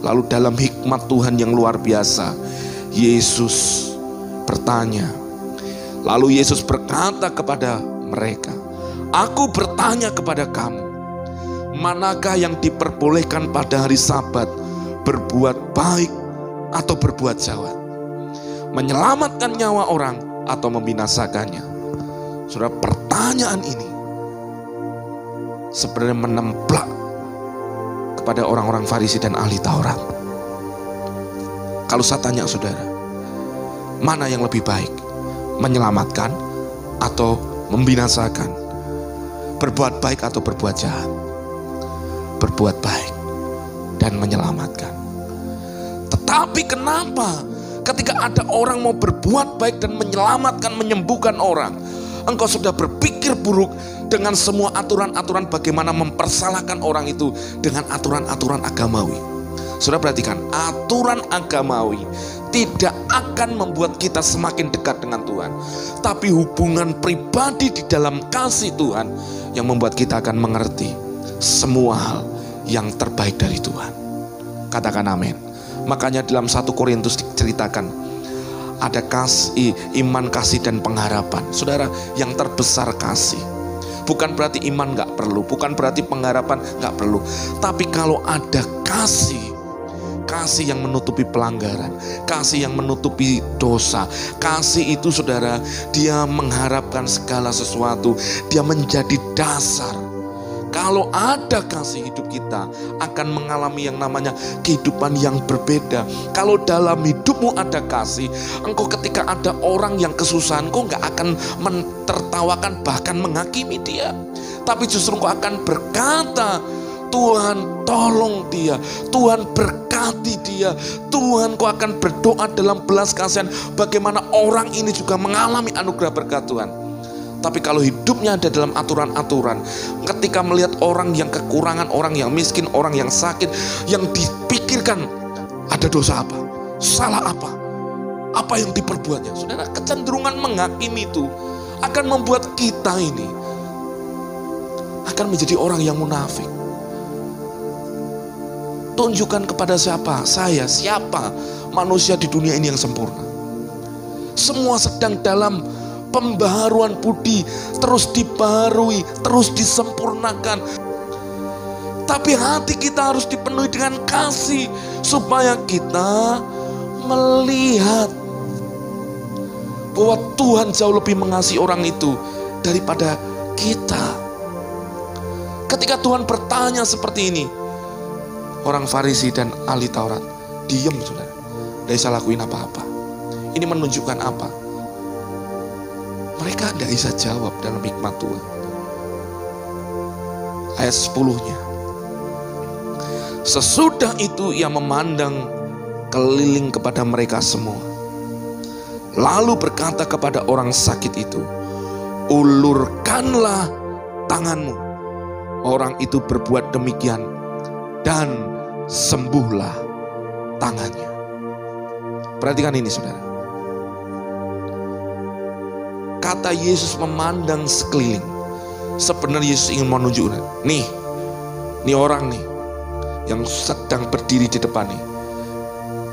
Lalu dalam hikmat Tuhan yang luar biasa, Yesus bertanya. Lalu Yesus berkata kepada mereka, aku bertanya kepada kamu, manakah yang diperbolehkan pada hari Sabat, berbuat baik atau berbuat jahat, menyelamatkan nyawa orang atau membinasakannya? Saudara, pertanyaan ini sebenarnya menemplak kepada orang-orang Farisi dan ahli Taurat. Kalau saya tanya saudara, mana yang lebih baik? Menyelamatkan atau membinasakan? Berbuat baik atau berbuat jahat? Berbuat baik dan menyelamatkan. Tetapi kenapa ketika ada orang mau berbuat baik dan menyelamatkan, menyembuhkan orang, engkau sudah berpikir buruk dengan semua aturan-aturan bagaimana mempersalahkan orang itu dengan aturan-aturan agamawi? Saudara perhatikan, aturan agamawi tidak akan membuat kita semakin dekat dengan Tuhan, tapi hubungan pribadi di dalam kasih Tuhan yang membuat kita akan mengerti semua hal yang terbaik dari Tuhan. Katakan amin. Makanya dalam 1 Korintus diceritakan ada kasih, iman, kasih, dan pengharapan. Saudara, yang terbesar kasih. Bukan berarti iman gak perlu, bukan berarti pengharapan gak perlu. Tapi kalau ada kasih, kasih yang menutupi pelanggaran, kasih yang menutupi dosa, kasih itu saudara, dia mengharapkan segala sesuatu, dia menjadi dasar. Kalau ada kasih, hidup kita akan mengalami yang namanya kehidupan yang berbeda. Kalau dalam hidupmu ada kasih, engkau ketika ada orang yang kesusahan, engkau gak akan mentertawakan bahkan menghakimi dia, tapi justru engkau akan berkata, Tuhan tolong dia, Tuhan berkati dia, Tuhan kau akan berdoa dalam belas kasihan bagaimana orang ini juga mengalami anugerah berkat Tuhan. Tapi kalau hidupnya ada dalam aturan-aturan, ketika melihat orang yang kekurangan, orang yang miskin, orang yang sakit, yang dipikirkan ada dosa apa, salah apa yang diperbuatnya, saudara, kecenderungan menghakimi itu akan membuat kita ini akan menjadi orang yang munafik. Tunjukkan kepada siapa manusia di dunia ini yang sempurna. Semua sedang dalam pembaharuan budi, terus dibaharui, terus disempurnakan. Tapi hati kita harus dipenuhi dengan kasih, supaya kita melihat bahwa Tuhan jauh lebih mengasihi orang itu daripada kita. Ketika Tuhan bertanya seperti ini, orang Farisi dan ahli Taurat diam, saudara. Tidak bisa lakuin apa-apa. Ini menunjukkan apa? Mereka tidak bisa jawab dalam hikmat Tuhan. Ayat 10-nya. Sesudah itu ia memandang keliling kepada mereka semua, lalu berkata kepada orang sakit itu, ulurkanlah tanganmu. Orang itu berbuat demikian dan sembuhlah tangannya. Perhatikan ini saudara. Kata Yesus memandang sekeliling. Sebenarnya Yesus ingin menunjukkan, nih orang nih yang sedang berdiri di depan nih.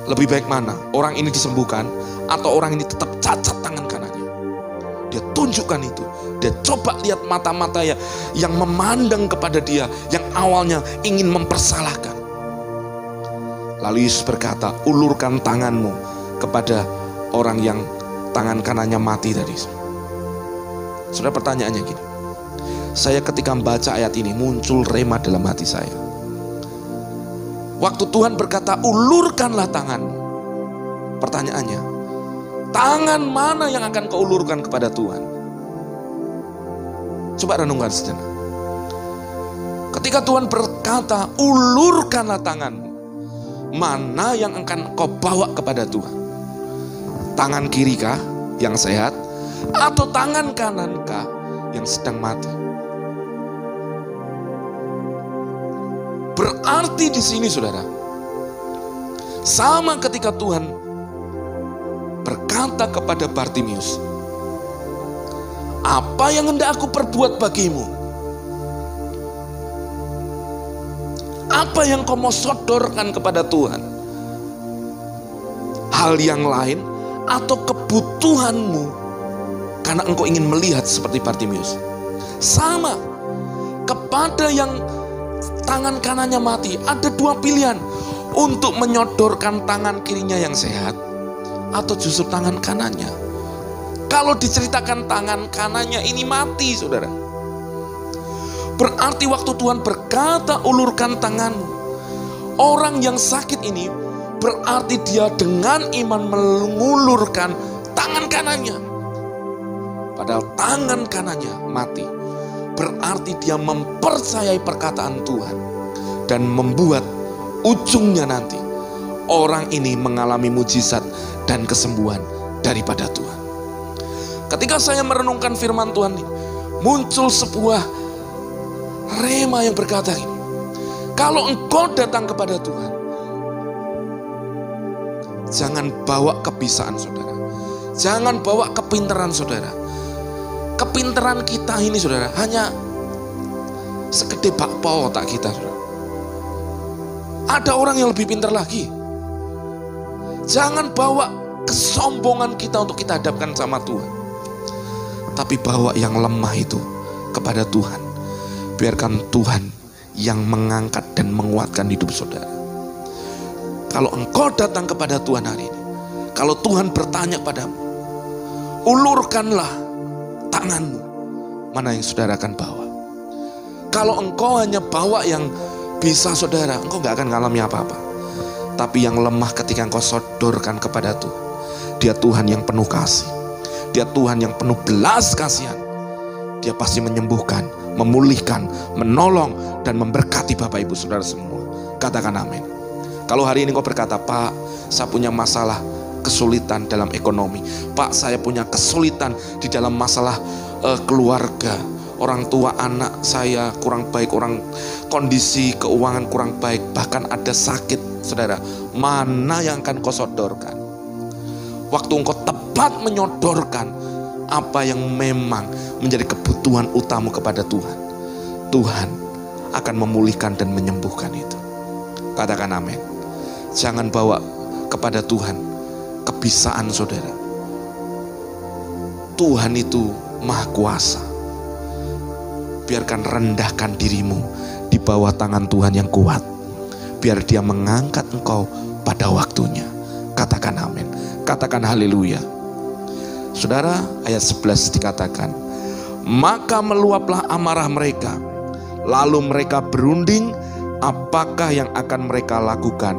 Lebih baik mana? Orang ini disembuhkan atau orang ini tetap cacat tangan kanannya? Dia tunjukkan itu. Dia coba lihat mata-mata yang memandang kepada dia, yang awalnya ingin mempersalahkan. Lalu Yesus berkata, ulurkan tanganmu kepada orang yang tangan kanannya mati tadi. Saudara, pertanyaannya gini. Saya ketika membaca ayat ini muncul rema dalam hati saya. Waktu Tuhan berkata, ulurkanlah tanganmu. Pertanyaannya, tangan mana yang akan kau ulurkan kepada Tuhan? Coba renungkan sejenak. Ketika Tuhan berkata, ulurkanlah tanganmu, mana yang akan kau bawa kepada Tuhan? Tangan kiri kah yang sehat? Atau tangan kanan kah yang sedang mati? Berarti di sini saudara, sama ketika Tuhan berkata kepada Bartimius, apa yang hendak aku perbuat bagimu? Apa yang kau mau sodorkan kepada Tuhan? Hal yang lain atau kebutuhanmu karena engkau ingin melihat seperti Bartimius? Sama kepada yang tangan kanannya mati, ada dua pilihan, untuk menyodorkan tangan kirinya yang sehat atau justru tangan kanannya. Kalau diceritakan tangan kanannya ini mati saudara, berarti waktu Tuhan berkata ulurkan tanganmu, orang yang sakit ini berarti dia dengan iman mengulurkan tangan kanannya. Padahal tangan kanannya mati. Berarti dia mempercayai perkataan Tuhan dan membuat ujungnya nanti orang ini mengalami mujizat dan kesembuhan daripada Tuhan. Ketika saya merenungkan firman Tuhan ini, muncul sebuah rema yang berkata ini, kalau engkau datang kepada Tuhan, jangan bawa kebisaan saudara, jangan bawa kepintaran saudara. Kepintaran kita ini saudara hanya segede bakpao otak kita saudara. Ada orang yang lebih pintar lagi. Jangan bawa kesombongan kita untuk kita hadapkan sama Tuhan, tapi bawa yang lemah itu kepada Tuhan. Biarkan Tuhan yang mengangkat dan menguatkan hidup saudara. Kalau engkau datang kepada Tuhan hari ini, kalau Tuhan bertanya padamu, ulurkanlah tanganmu, mana yang saudara akan bawa? Kalau engkau hanya bawa yang bisa saudara, engkau gak akan mengalami apa-apa. Tapi yang lemah ketika engkau sodorkan kepada Tuhan, dia Tuhan yang penuh kasih, dia Tuhan yang penuh belas kasihan. Dia pasti menyembuhkan, memulihkan, menolong, dan memberkati Bapak Ibu Saudara semua. Katakan amin. Kalau hari ini engkau berkata, Pak, saya punya masalah kesulitan dalam ekonomi, Pak, saya punya kesulitan di dalam masalah keluarga, orang tua anak saya kurang baik, orang kondisi keuangan kurang baik, bahkan ada sakit saudara, mana yang akan kau sodorkan? Waktu engkau tepat menyodorkan apa yang memang menjadi kebutuhan utamamu kepada Tuhan, Tuhan akan memulihkan dan menyembuhkan itu. Katakan amin. Jangan bawa kepada Tuhan kebisaan saudara. Tuhan itu maha kuasa. Biarkan rendahkan dirimu di bawah tangan Tuhan yang kuat. Biar dia mengangkat engkau pada waktunya. Katakan amin. Katakan haleluya. Saudara, ayat 11 dikatakan, maka meluaplah amarah mereka, lalu mereka berunding apakah yang akan mereka lakukan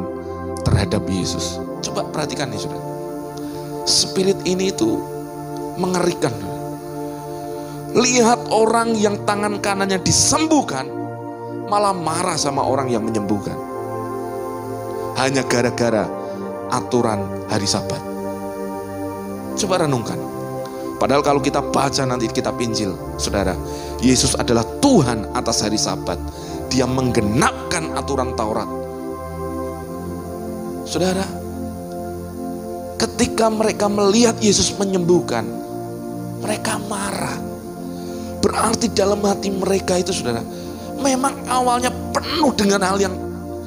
terhadap Yesus. Coba perhatikan nih saudara, spirit ini itu mengerikan. Lihat orang yang tangan kanannya disembuhkan malah marah sama orang yang menyembuhkan, hanya gara-gara aturan hari Sabat. Coba renungkan. Padahal kalau kita baca nanti kitab Injil, saudara, Yesus adalah Tuhan atas hari Sabat. Dia menggenapkan aturan Taurat. Saudara, ketika mereka melihat Yesus menyembuhkan, mereka marah. Berarti dalam hati mereka itu, saudara, memang awalnya penuh dengan hal yang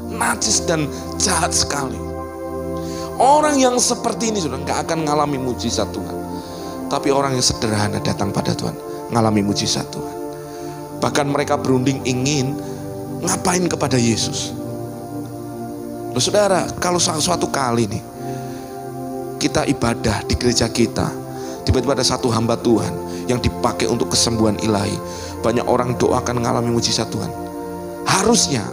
najis dan jahat sekali. Orang yang seperti ini, saudara, gak akan ngalami mujizat Tuhan. Tapi orang yang sederhana datang pada Tuhan, ngalami mujizat Tuhan. Bahkan mereka berunding ingin ngapain kepada Yesus. Loh saudara, kalau suatu kali nih kita ibadah di gereja kita, tiba-tiba ada satu hamba Tuhan yang dipakai untuk kesembuhan ilahi, banyak orang doakan mengalami mujizat Tuhan. Harusnya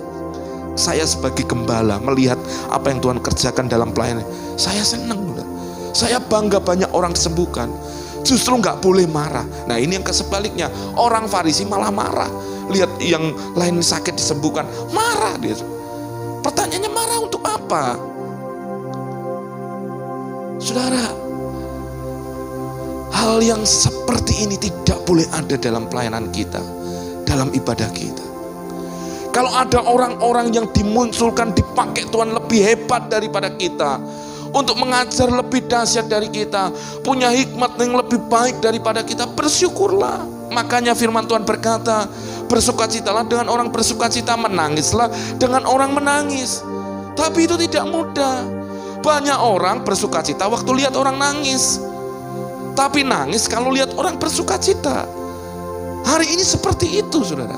saya sebagai gembala melihat apa yang Tuhan kerjakan dalam pelayanan, saya senang, saya bangga banyak orang disembuhkan. Justru nggak boleh marah. Nah ini yang kesebaliknya, orang Farisi malah marah. Lihat yang lain sakit disembuhkan, marah dia. Pertanyaannya, marah untuk apa? Saudara, hal yang seperti ini tidak boleh ada dalam pelayanan kita, dalam ibadah kita. Kalau ada orang-orang yang dimunculkan, dipakai Tuhan lebih hebat daripada kita, untuk mengajar lebih dahsyat dari kita, punya hikmat yang lebih baik daripada kita, bersyukurlah. Makanya firman Tuhan berkata, bersukacitalah dengan orang bersukacita, menangislah dengan orang menangis. Tapi itu tidak mudah. Banyak orang bersukacita waktu lihat orang nangis, tapi nangis kalau lihat orang bersukacita. Hari ini seperti itu, saudara.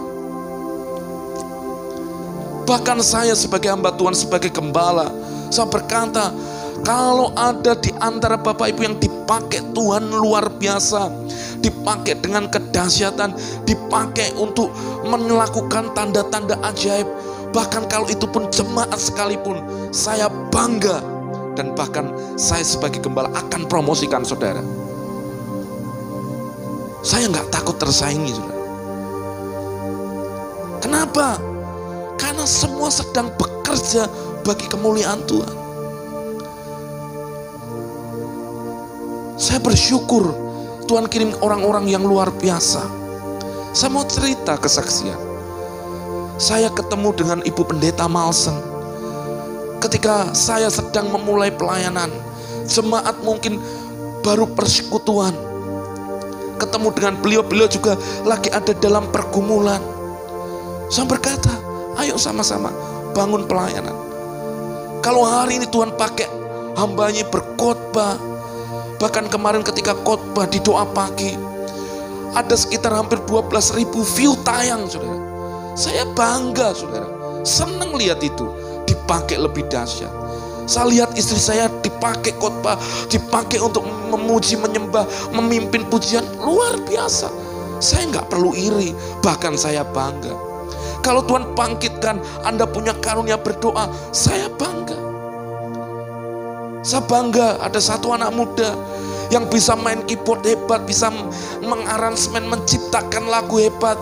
Bahkan saya sebagai hamba Tuhan, sebagai gembala, saya berkata, kalau ada di antara Bapak Ibu yang dipakai Tuhan luar biasa, dipakai dengan kedahsyatan, dipakai untuk melakukan tanda-tanda ajaib, bahkan kalau itu pun jemaat sekalipun, saya bangga. Dan bahkan saya sebagai gembala akan promosikan saudara. Saya nggak takut tersaingi, saudara. Kenapa? Karena semua sedang bekerja bagi kemuliaan Tuhan. Saya bersyukur Tuhan kirim orang-orang yang luar biasa. Saya mau cerita kesaksian. Saya ketemu dengan Ibu Pendeta Malsen. Ketika saya sedang memulai pelayanan, jemaat mungkin baru persekutuan. Ketemu dengan beliau juga lagi ada dalam pergumulan. Saya berkata, ayo sama-sama bangun pelayanan. Kalau hari ini Tuhan pakai hambanya berkhotbah, bahkan kemarin ketika khotbah di doa pagi, ada sekitar hampir 12.000 view tayang, saudara. Saya bangga, saudara. Senang lihat itu, dipakai lebih dahsyat. Saya lihat istri saya dipakai khotbah, dipakai untuk memuji, menyembah, memimpin pujian, luar biasa. Saya nggak perlu iri, bahkan saya bangga. Kalau Tuhan bangkitkan, Anda punya karunia berdoa, saya bangga. Saya bangga ada satu anak muda yang bisa main keyboard hebat, bisa mengaransemen, menciptakan lagu hebat.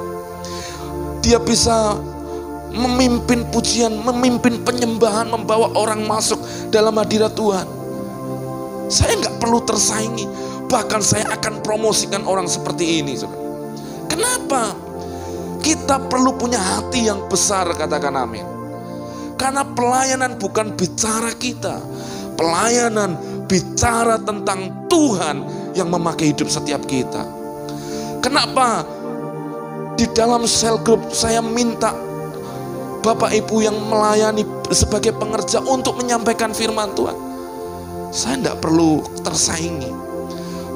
Dia bisa memimpin pujian, memimpin penyembahan, membawa orang masuk dalam hadirat Tuhan. Saya nggak perlu tersaingi, bahkan saya akan promosikan orang seperti ini, saudara. Kenapa? Kita perlu punya hati yang besar, katakan amin. Karena pelayanan bukan bicara kita, pelayanan bicara tentang Tuhan yang memakai hidup setiap kita. Kenapa? Di dalam sel group saya minta Bapak Ibu yang melayani sebagai pengerja untuk menyampaikan firman Tuhan. Saya tidak perlu tersaingi.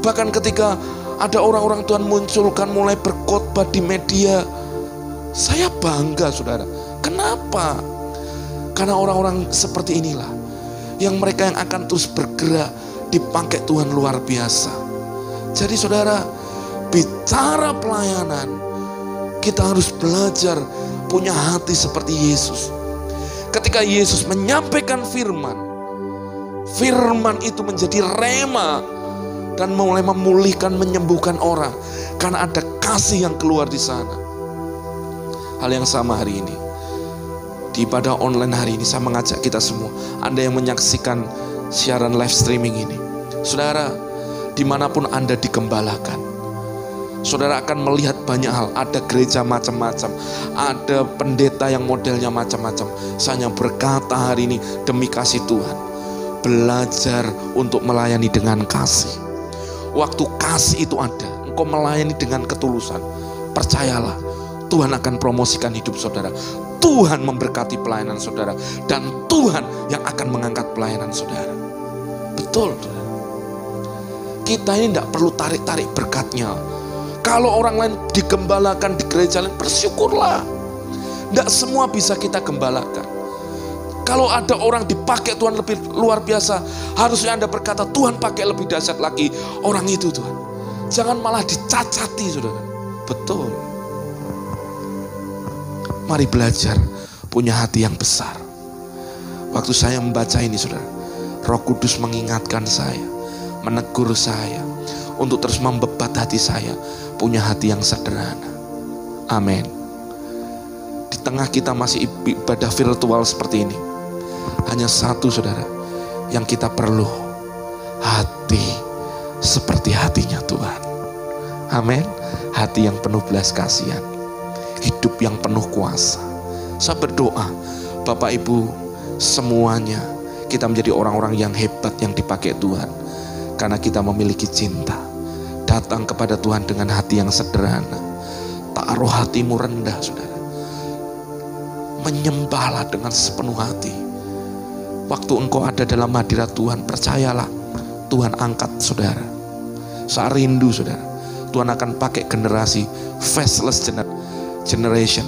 Bahkan ketika ada orang-orang Tuhan munculkan mulai berkhotbah di media, saya bangga, saudara. Kenapa? Karena orang-orang seperti inilah yang mereka yang akan terus bergerak, dipakai Tuhan luar biasa. Jadi saudara, bicara pelayanan, kita harus belajar punya hati seperti Yesus. Ketika Yesus menyampaikan firman, firman itu menjadi rema dan mulai memulihkan, menyembuhkan orang karena ada kasih yang keluar di sana. Hal yang sama hari ini di ibadah online hari ini, saya mengajak kita semua, Anda yang menyaksikan siaran live streaming ini, saudara, dimanapun Anda digembalakan, saudara akan melihat banyak hal. Ada gereja macam-macam, ada pendeta yang modelnya macam-macam. Saya hanya berkata hari ini demi kasih Tuhan, belajar untuk melayani dengan kasih. Waktu kasih itu ada, engkau melayani dengan ketulusan, percayalah, Tuhan akan promosikan hidup saudara. Tuhan memberkati pelayanan saudara, dan Tuhan yang akan mengangkat pelayanan saudara. Betul, saudara. Kita ini tidak perlu tarik-tarik berkatnya. Kalau orang lain digembalakan di gereja lain, bersyukurlah. Tidak semua bisa kita gembalakan. Kalau ada orang dipakai Tuhan lebih luar biasa, harusnya Anda berkata, Tuhan pakai lebih dahsyat lagi orang itu, Tuhan. Jangan malah dicacati, saudara. Betul. Mari belajar punya hati yang besar. Waktu saya membaca ini, saudara, Roh Kudus mengingatkan saya, menegur saya untuk terus membebat hati saya, punya hati yang sederhana. Amin. Di tengah kita masih ibadah virtual seperti ini, hanya satu, saudara, yang kita perlu, hati seperti hatinya Tuhan. Amin. Hati yang penuh belas kasihan, hidup yang penuh kuasa. Saya berdoa, Bapak Ibu semuanya, kita menjadi orang-orang yang hebat yang dipakai Tuhan, karena kita memiliki cinta. Datang kepada Tuhan dengan hati yang sederhana. Taruh hatimu rendah, saudara. Menyembahlah dengan sepenuh hati. Waktu engkau ada dalam hadirat Tuhan, percayalah, Tuhan angkat saudara. Saya rindu, saudara, Tuhan akan pakai generasi faceless generation,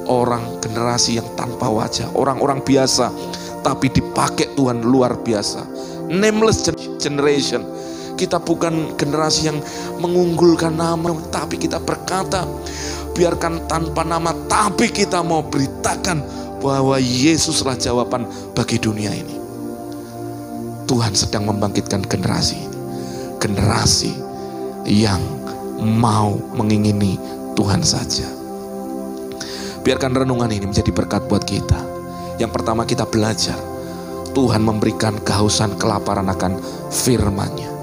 orang generasi yang tanpa wajah, orang-orang biasa, tapi dipakai Tuhan luar biasa. Nameless generation. Kita bukan generasi yang mengunggulkan nama, tapi kita berkata, biarkan tanpa nama, tapi kita mau beritakan bahwa Yesuslah jawaban bagi dunia ini. Tuhan sedang membangkitkan generasi ini, generasi yang mau mengingini Tuhan saja. Biarkan renungan ini menjadi berkat buat kita. Yang pertama, kita belajar Tuhan memberikan kehausan, kelaparan akan firman-Nya.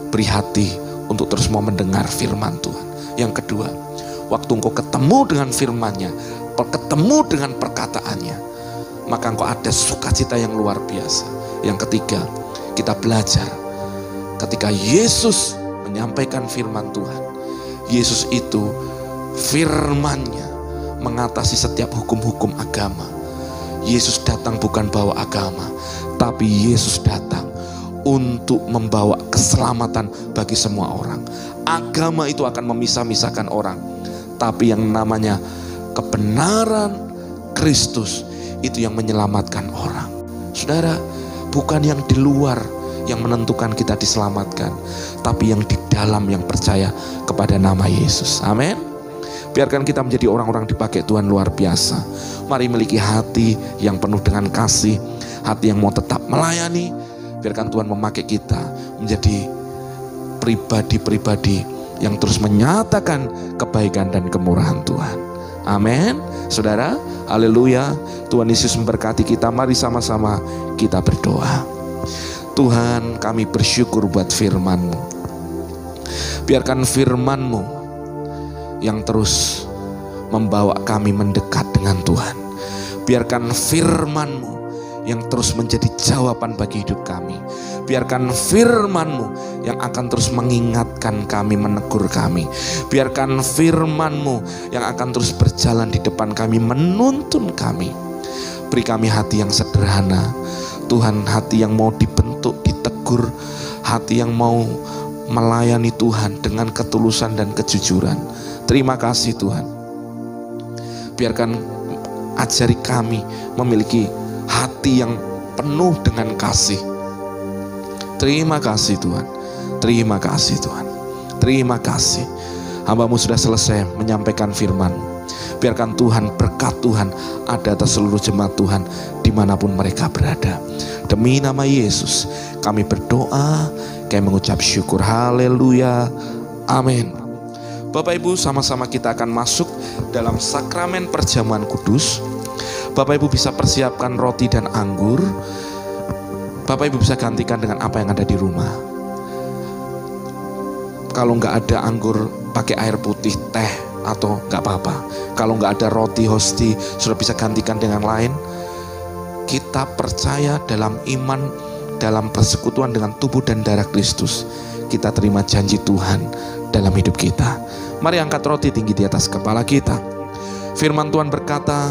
Beri hati untuk terus mau mendengar firman Tuhan. Yang kedua, waktu engkau ketemu dengan firman-Nya, ketemu dengan perkataannya, maka engkau ada sukacita yang luar biasa. Yang ketiga, kita belajar ketika Yesus menyampaikan firman Tuhan, Yesus itu firman-Nya mengatasi setiap hukum-hukum agama. Yesus datang bukan bawa agama, tapi Yesus datang untuk membawa keselamatan bagi semua orang. Agama itu akan memisah-misahkan orang, tapi yang namanya kebenaran Kristus itu yang menyelamatkan orang. Saudara, bukan yang di luar yang menentukan kita diselamatkan, tapi yang di dalam yang percaya kepada nama Yesus. Amin. Biarkan kita menjadi orang-orang dipakai Tuhan luar biasa. Mari miliki hati yang penuh dengan kasih, hati yang mau tetap melayani. Biarkan Tuhan memakai kita menjadi pribadi-pribadi yang terus menyatakan kebaikan dan kemurahan Tuhan. Amin. Saudara, haleluya. Tuhan Yesus memberkati kita. Mari sama-sama kita berdoa. Tuhan, kami bersyukur buat firman-Mu. Biarkan firman-Mu yang terus membawa kami mendekat dengan Tuhan. Biarkan firman-Mu yang terus menjadi jawaban bagi hidup kami. Biarkan firman-Mu yang akan terus mengingatkan kami, menegur kami. Biarkan firman-Mu yang akan terus berjalan di depan kami, menuntun kami. Beri kami hati yang sederhana, Tuhan, hati yang mau dibentuk, ditegur, hati yang mau melayani Tuhan dengan ketulusan dan kejujuran. Terima kasih Tuhan. Biarkan ajari kami memiliki hati yang penuh dengan kasih. Terima kasih Tuhan. Terima kasih Tuhan. Terima kasih. Hamba-Mu sudah selesai menyampaikan firman. Biarkan Tuhan, berkat Tuhan ada atas seluruh jemaat Tuhan dimanapun mereka berada. Demi nama Yesus kami berdoa, kami mengucap syukur. Haleluya. Amin. Bapak Ibu, sama-sama kita akan masuk dalam sakramen perjamuan kudus. Bapak Ibu bisa persiapkan roti dan anggur. Bapak Ibu bisa gantikan dengan apa yang ada di rumah. Kalau nggak ada anggur, pakai air putih, teh, atau nggak apa-apa. Kalau nggak ada roti hosti, sudah bisa gantikan dengan lain. Kita percaya dalam iman dalam persekutuan dengan tubuh dan darah Kristus, kita terima janji Tuhan dalam hidup kita. Mari angkat roti tinggi di atas kepala kita. Firman Tuhan berkata,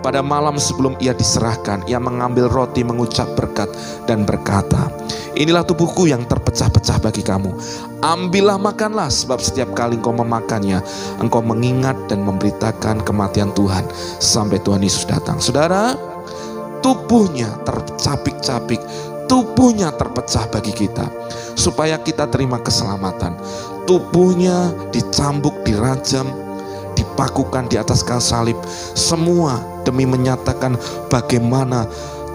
pada malam sebelum ia diserahkan, ia mengambil roti, mengucap berkat dan berkata, inilah tubuhku yang terpecah-pecah bagi kamu. Ambillah, makanlah, sebab setiap kali engkau memakannya, engkau mengingat dan memberitakan kematian Tuhan sampai Tuhan Yesus datang. Saudara, tubuhnya tercapik-capik, tubuhnya terpecah bagi kita, supaya kita terima keselamatan. Tubuhnya dicambuk, dirajam, dipakukan di atas kayu salib, semua demi menyatakan bagaimana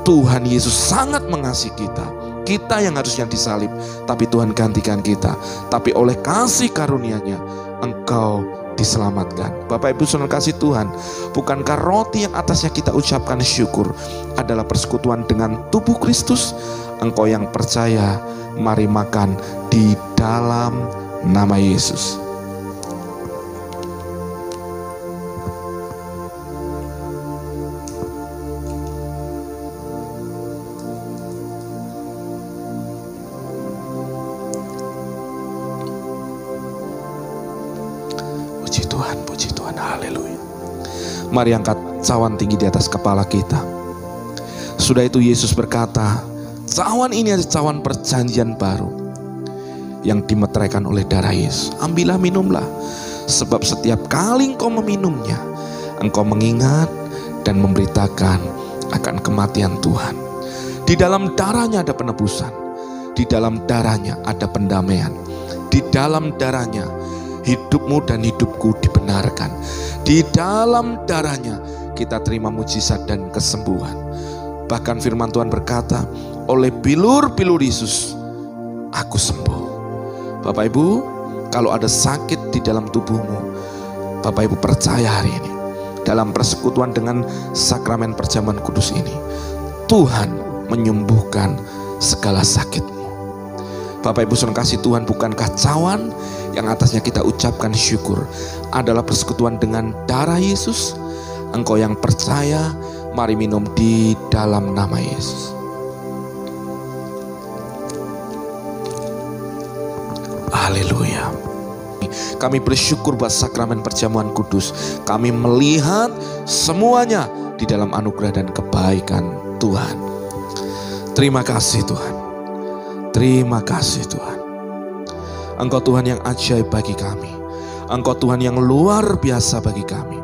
Tuhan Yesus sangat mengasihi kita. Kita yang harusnya disalib, tapi Tuhan gantikan kita. Tapi oleh kasih karunia-Nya, engkau diselamatkan. Bapak Ibu saudara kasih Tuhan, bukankah roti yang atasnya kita ucapkan syukur adalah persekutuan dengan tubuh Kristus? Engkau yang percaya, mari makan di dalam nama Yesus. Puji Tuhan, haleluya. Mari angkat cawan tinggi di atas kepala kita. Sudah itu Yesus berkata, cawan ini adalah cawan perjanjian baru yang dimeteraikan oleh darah Yesus. Ambillah, minumlah, sebab setiap kali engkau meminumnya, engkau mengingat dan memberitakan akan kematian Tuhan. Di dalam darahnya ada penebusan, di dalam darahnya ada pendamaian, di dalam darahnya hidupmu dan hidupku dibenarkan. Di dalam darahnya kita terima mujizat dan kesembuhan. Bahkan firman Tuhan berkata, oleh bilur-bilur Yesus aku sembuh. Bapak Ibu, kalau ada sakit di dalam tubuhmu, Bapak Ibu percaya hari ini, dalam persekutuan dengan sakramen perjamuan kudus ini, Tuhan menyembuhkan segala sakitmu. Bapak Ibu saudara kasih Tuhan, bukankah cawan yang atasnya kita ucapkan syukur adalah persekutuan dengan darah Yesus? Engkau yang percaya, mari minum di dalam nama Yesus. Haleluya. Kami bersyukur buat sakramen perjamuan kudus. Kami melihat semuanya di dalam anugerah dan kebaikan Tuhan. Terima kasih Tuhan. Terima kasih Tuhan. Engkau Tuhan yang ajaib bagi kami. Engkau Tuhan yang luar biasa bagi kami.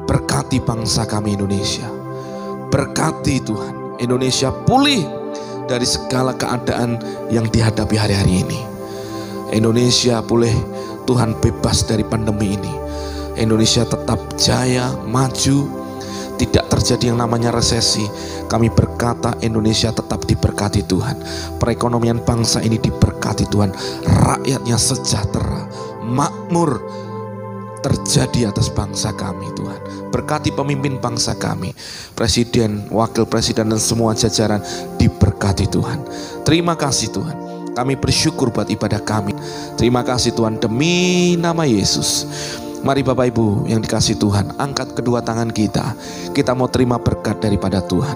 Berkati bangsa kami Indonesia. Berkati Tuhan, Indonesia pulih dari segala keadaan yang dihadapi hari-hari ini. Indonesia pulih Tuhan, bebas dari pandemi ini. Indonesia tetap jaya, maju. Tidak terjadi yang namanya resesi. Kami berkata Indonesia tetap diberkati Tuhan. Perekonomian bangsa ini diberkati Tuhan. Rakyatnya sejahtera, makmur terjadi atas bangsa kami Tuhan. Berkati pemimpin bangsa kami, presiden, wakil presiden dan semua jajaran diberkati Tuhan. Terima kasih Tuhan. Kami bersyukur buat ibadah kami. Terima kasih Tuhan demi nama Yesus. Mari Bapak Ibu yang dikasih Tuhan, angkat kedua tangan kita. Kita mau terima berkat daripada Tuhan.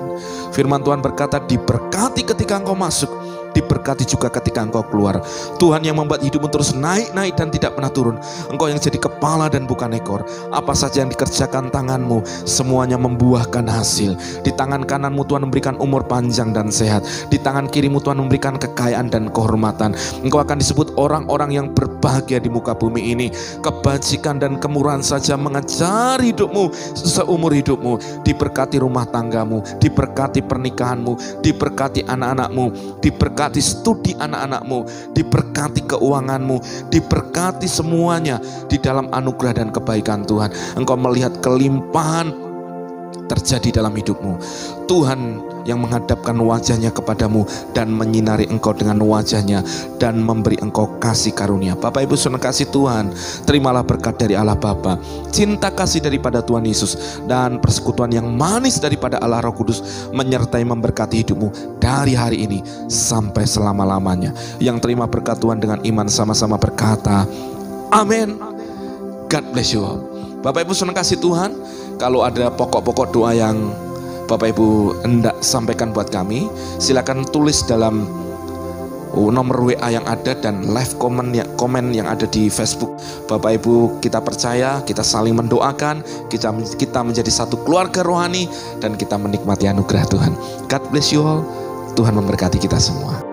Firman Tuhan berkata, diberkati ketika engkau masuk, diberkati juga ketika engkau keluar. Tuhan yang membuat hidupmu terus naik-naik dan tidak pernah turun. Engkau yang jadi kepala dan bukan ekor. Apa saja yang dikerjakan tanganmu, semuanya membuahkan hasil. Di tangan kananmu Tuhan memberikan umur panjang dan sehat. Di tangan kirimu Tuhan memberikan kekayaan dan kehormatan. Engkau akan disebut orang-orang yang berbahagia di muka bumi ini. Kebajikan dan kemurahan saja mengejar hidupmu seumur hidupmu. Diberkati rumah tanggamu, diberkati pernikahanmu, diberkati anak-anakmu, diberkati studi anak-anakmu, diberkati keuanganmu, diberkati semuanya di dalam anugerah dan kebaikan Tuhan. Engkau melihat kelimpahan terjadi dalam hidupmu. Tuhan yang menghadapkan wajahnya kepadamu dan menyinari engkau dengan wajahnya dan memberi engkau kasih karunia. Bapak Ibu saudara kasih Tuhan, terimalah berkat dari Allah Bapa, cinta kasih daripada Tuhan Yesus, dan persekutuan yang manis daripada Allah Roh Kudus menyertai memberkati hidupmu dari hari ini sampai selama-lamanya. Yang terima berkat Tuhan dengan iman sama-sama berkata amin. God bless you all. Bapak Ibu saudara kasih Tuhan, kalau ada pokok-pokok doa yang Bapak Ibu hendak sampaikan buat kami, silakan tulis dalam nomor WA yang ada dan live komen yang ada di Facebook. Bapak Ibu, kita percaya, kita saling mendoakan, kita menjadi satu keluarga rohani dan kita menikmati anugerah Tuhan. God bless you all. Tuhan memberkati kita semua.